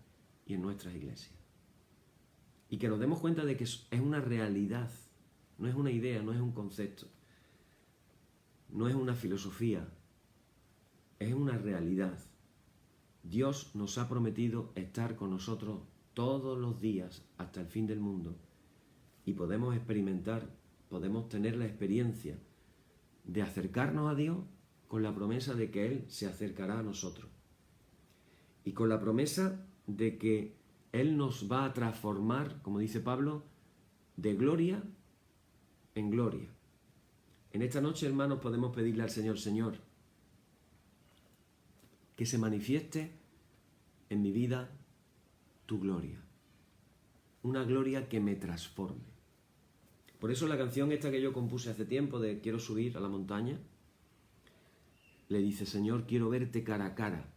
y en nuestras iglesias. Y que nos demos cuenta de que es una realidad, no es una idea, no es un concepto, no es una filosofía, es una realidad. Dios nos ha prometido estar con nosotros todos los días hasta el fin del mundo y podemos experimentar, podemos tener la experiencia de acercarnos a Dios con la promesa de que Él se acercará a nosotros y con la promesa de que Él nos va a transformar, como dice Pablo, de gloria en gloria. En esta noche, hermanos, podemos pedirle al Señor, Señor, que se manifieste en mi vida tu gloria. Una gloria que me transforme. Por eso la canción esta que yo compuse hace tiempo de Quiero subir a la montaña, le dice, Señor, quiero verte cara a cara.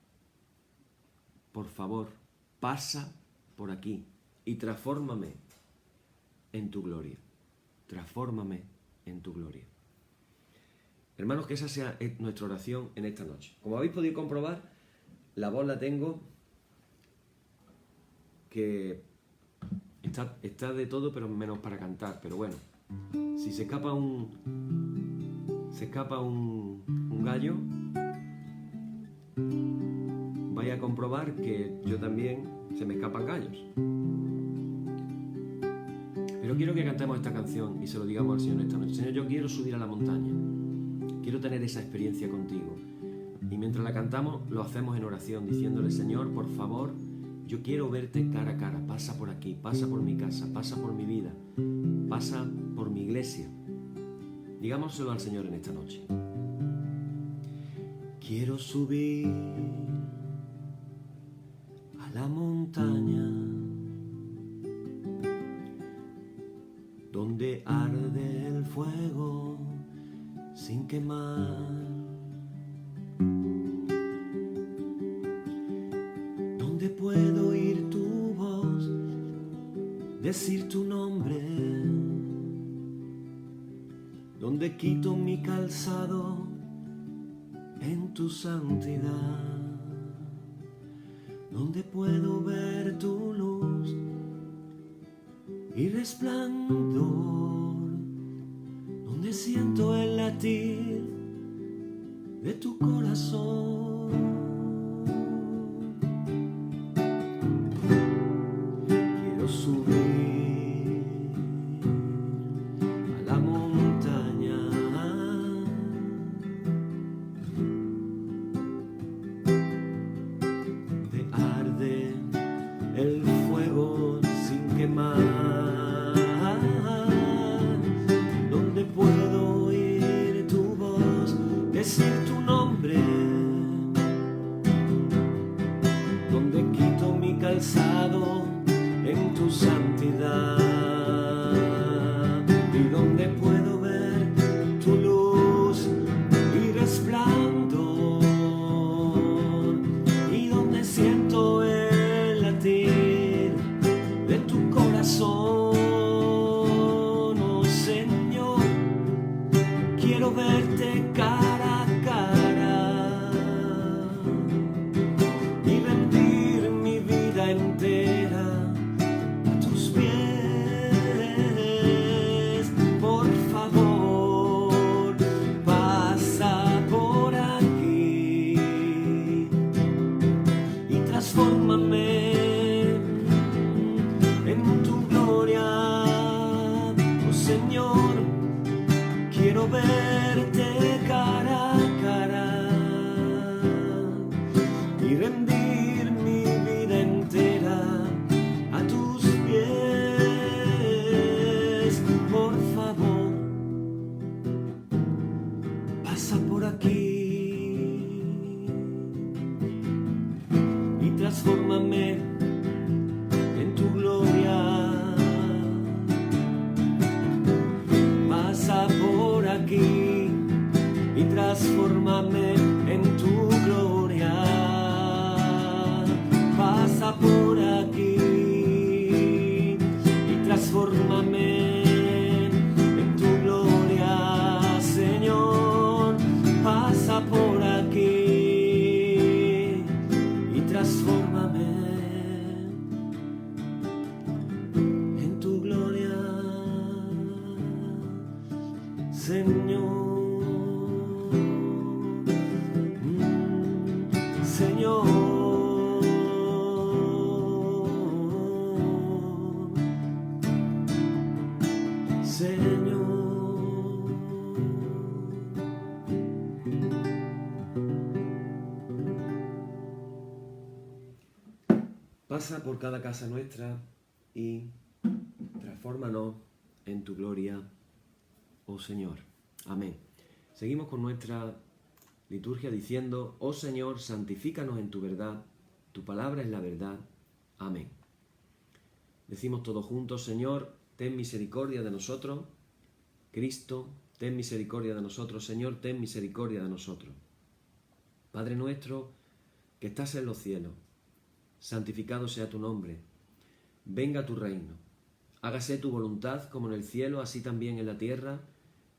Por favor, pasa por aquí y transfórmame en tu gloria. Transfórmame en tu gloria. Hermanos, que esa sea nuestra oración en esta noche. Como habéis podido comprobar, la voz la tengo que está de todo, pero menos para cantar. Pero bueno, si se escapa un gallo, vaya a comprobar que yo también se me escapan gallos. Pero quiero que cantemos esta canción y se lo digamos al Señor esta noche. Señor, yo quiero subir a la montaña. Quiero tener esa experiencia contigo. Y mientras la cantamos, lo hacemos en oración, diciéndole, Señor, por favor, yo quiero verte cara a cara. Pasa por aquí, pasa por mi casa, pasa por mi vida, pasa por mi iglesia. Digámoselo al Señor en esta noche. Quiero subir a la montaña donde arde el fuego sin quemar, donde puedo oír tu voz, decir tu nombre, donde quito mi calzado en tu santidad, donde puedo ver tu luz y resplandor, donde siento el latir de tu corazón. Quiero subir a la montaña donde arde el fuego sin quemar, donde puedo oír tu voz, decir tu nombre, donde quito mi calzado en tu santidad y donde puedo ver tu luz y resplandor y donde siento el latir de tu corazón. Oh Señor, quiero verte cara a cara y rendir mi vida entera a tus pies. Por favor, pasa por aquí y transfórmame en tu gloria. Oh Señor, quiero verte cara a cara y rendir mi vida entera a tus pies. Por favor, pasa por aquí y transfórmame en tu gloria. Pasa por aquí y transfórmame en tu gloria. Pasa por aquí y transfórmame en tu gloria, Señor. Pasa por aquí y transfórmame en tu gloria, Señor. Señor, Señor. Pasa por cada casa nuestra y transfórmanos en tu gloria, oh Señor. Amén. Seguimos con nuestra liturgia diciendo: oh Señor, santifícanos en tu verdad, tu palabra es la verdad. Amén. Decimos todos juntos: Señor, ten misericordia de nosotros. Cristo, ten misericordia de nosotros. Señor, ten misericordia de nosotros. Padre nuestro que estás en los cielos, santificado sea tu nombre. Venga tu reino. Hágase tu voluntad como en el cielo, así también en la tierra.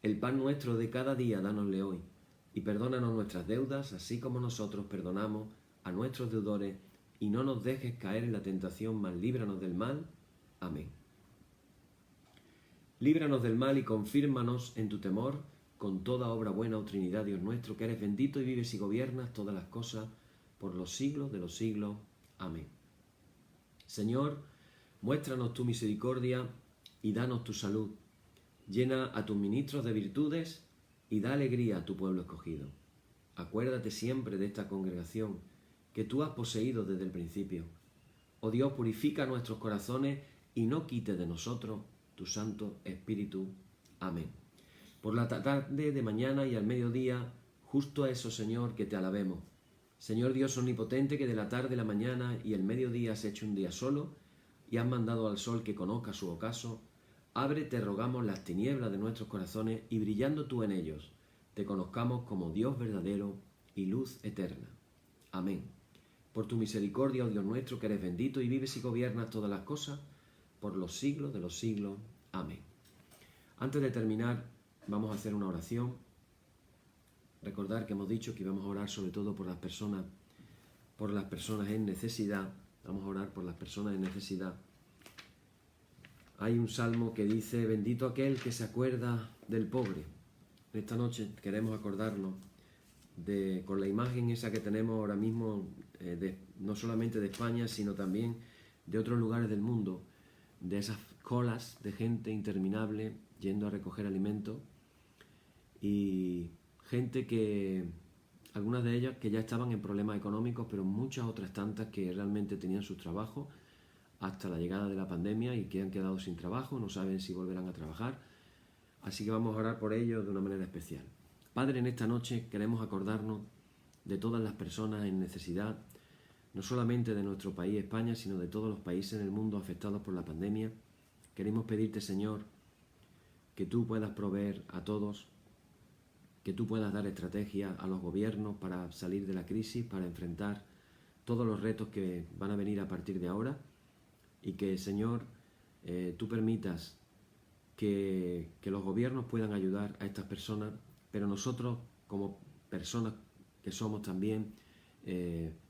El pan nuestro de cada día dánosle hoy. Y perdónanos nuestras deudas, así como nosotros perdonamos a nuestros deudores. Y no nos dejes caer en la tentación, mas líbranos del mal. Amén. Líbranos del mal y confírmanos en tu temor, con toda obra buena, oh Trinidad, Dios nuestro, que eres bendito y vives y gobiernas todas las cosas por los siglos de los siglos. Amén. Señor, muéstranos tu misericordia y danos tu salud. Llena a tus ministros de virtudes y da alegría a tu pueblo escogido. Acuérdate siempre de esta congregación que tú has poseído desde el principio. Oh Dios, purifica nuestros corazones y no quite de nosotros tu Santo Espíritu. Amén. Por la tarde de mañana y al mediodía, justo a eso, Señor, que te alabemos. Señor Dios omnipotente, que de la tarde, la mañana y el mediodía has hecho un día solo y has mandado al sol que conozca su ocaso, abre, te rogamos, las tinieblas de nuestros corazones y brillando tú en ellos, te conozcamos como Dios verdadero y luz eterna. Amén. Por tu misericordia, oh Dios nuestro, que eres bendito y vives y gobiernas todas las cosas, por los siglos de los siglos. Amén. Antes de terminar, vamos a hacer una oración. Recordar que hemos dicho que íbamos a orar sobre todo por las personas en necesidad. Vamos a orar por las personas en necesidad. Hay un salmo que dice: bendito aquel que se acuerda del pobre. esta noche queremos acordarnos con la imagen esa que tenemos ahora mismo, no solamente de España, sino también de otros lugares del mundo, de esas colas de gente interminable yendo a recoger alimentos y gente que, algunas de ellas que ya estaban en problemas económicos, pero muchas otras tantas que realmente tenían sus trabajos hasta la llegada de la pandemia y que han quedado sin trabajo, no saben si volverán a trabajar. Así que vamos a orar por ellos de una manera especial. Padre, en esta noche queremos acordarnos de todas las personas en necesidad, no solamente de nuestro país, España, sino de todos los países del mundo afectados por la pandemia. Queremos pedirte, Señor, que tú puedas proveer a todos, que tú puedas dar estrategia a los gobiernos para salir de la crisis, para enfrentar todos los retos que van a venir a partir de ahora, y que, Señor, tú permitas que los gobiernos puedan ayudar a estas personas, pero nosotros, como personas que somos también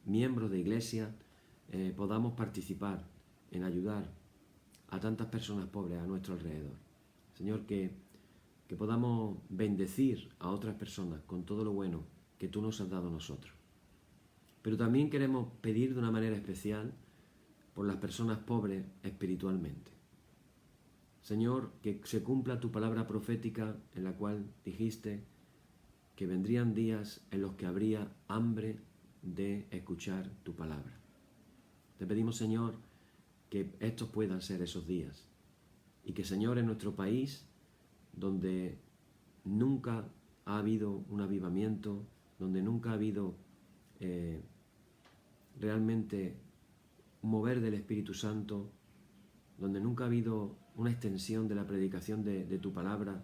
miembros de iglesia, podamos participar en ayudar a tantas personas pobres a nuestro alrededor. Señor, que podamos bendecir a otras personas con todo lo bueno que tú nos has dado a nosotros. Pero también queremos pedir de una manera especial por las personas pobres espiritualmente. Señor, que se cumpla tu palabra profética en la cual dijiste que vendrían días en los que habría hambre de escuchar tu palabra. Te pedimos, Señor, que estos puedan ser esos días y que, Señor, en nuestro país, donde nunca ha habido un avivamiento, donde nunca ha habido realmente un mover del Espíritu Santo, donde nunca ha habido una extensión de la predicación de tu palabra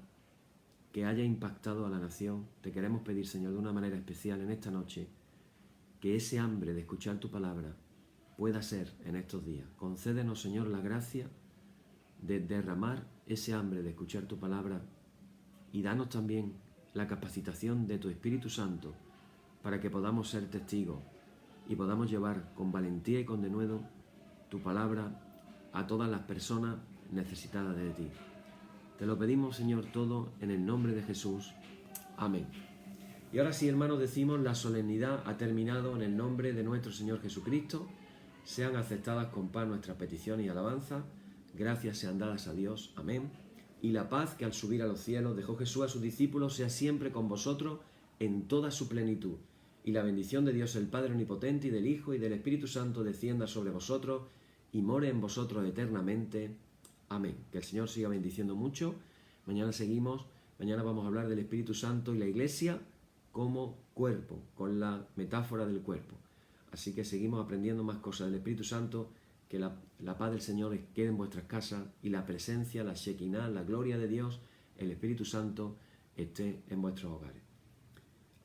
que haya impactado a la nación, te queremos pedir, Señor, de una manera especial en esta noche, que ese hambre de escuchar tu palabra pueda ser en estos días. Concédenos, Señor, la gracia de derramar ese hambre de escuchar tu palabra y danos también la capacitación de tu Espíritu Santo para que podamos ser testigos y podamos llevar con valentía y con denuedo tu palabra a todas las personas necesitadas de ti. Te lo pedimos, Señor, todo en el nombre de Jesús. Amén. Y ahora sí, hermanos, decimos: la solemnidad ha terminado en el nombre de nuestro Señor Jesucristo. Sean aceptadas con paz nuestras peticiones y alabanzas. Gracias sean dadas a Dios. Amén. Y la paz que al subir a los cielos dejó Jesús a sus discípulos sea siempre con vosotros en toda su plenitud. Y la bendición de Dios el Padre Omnipotente, y del Hijo y del Espíritu Santo descienda sobre vosotros y more en vosotros eternamente. Amén. Que el Señor siga bendiciendo mucho. Mañana seguimos. Mañana vamos a hablar del Espíritu Santo y la Iglesia como cuerpo, con la metáfora del cuerpo. Así que seguimos aprendiendo más cosas del Espíritu Santo. Que la paz del Señor quede en vuestras casas y la presencia, la Shekinah, la gloria de Dios, el Espíritu Santo, esté en vuestros hogares.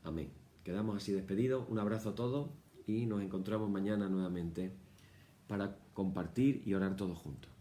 Amén. Quedamos así despedidos. Un abrazo a todos y nos encontramos mañana nuevamente para compartir y orar todos juntos.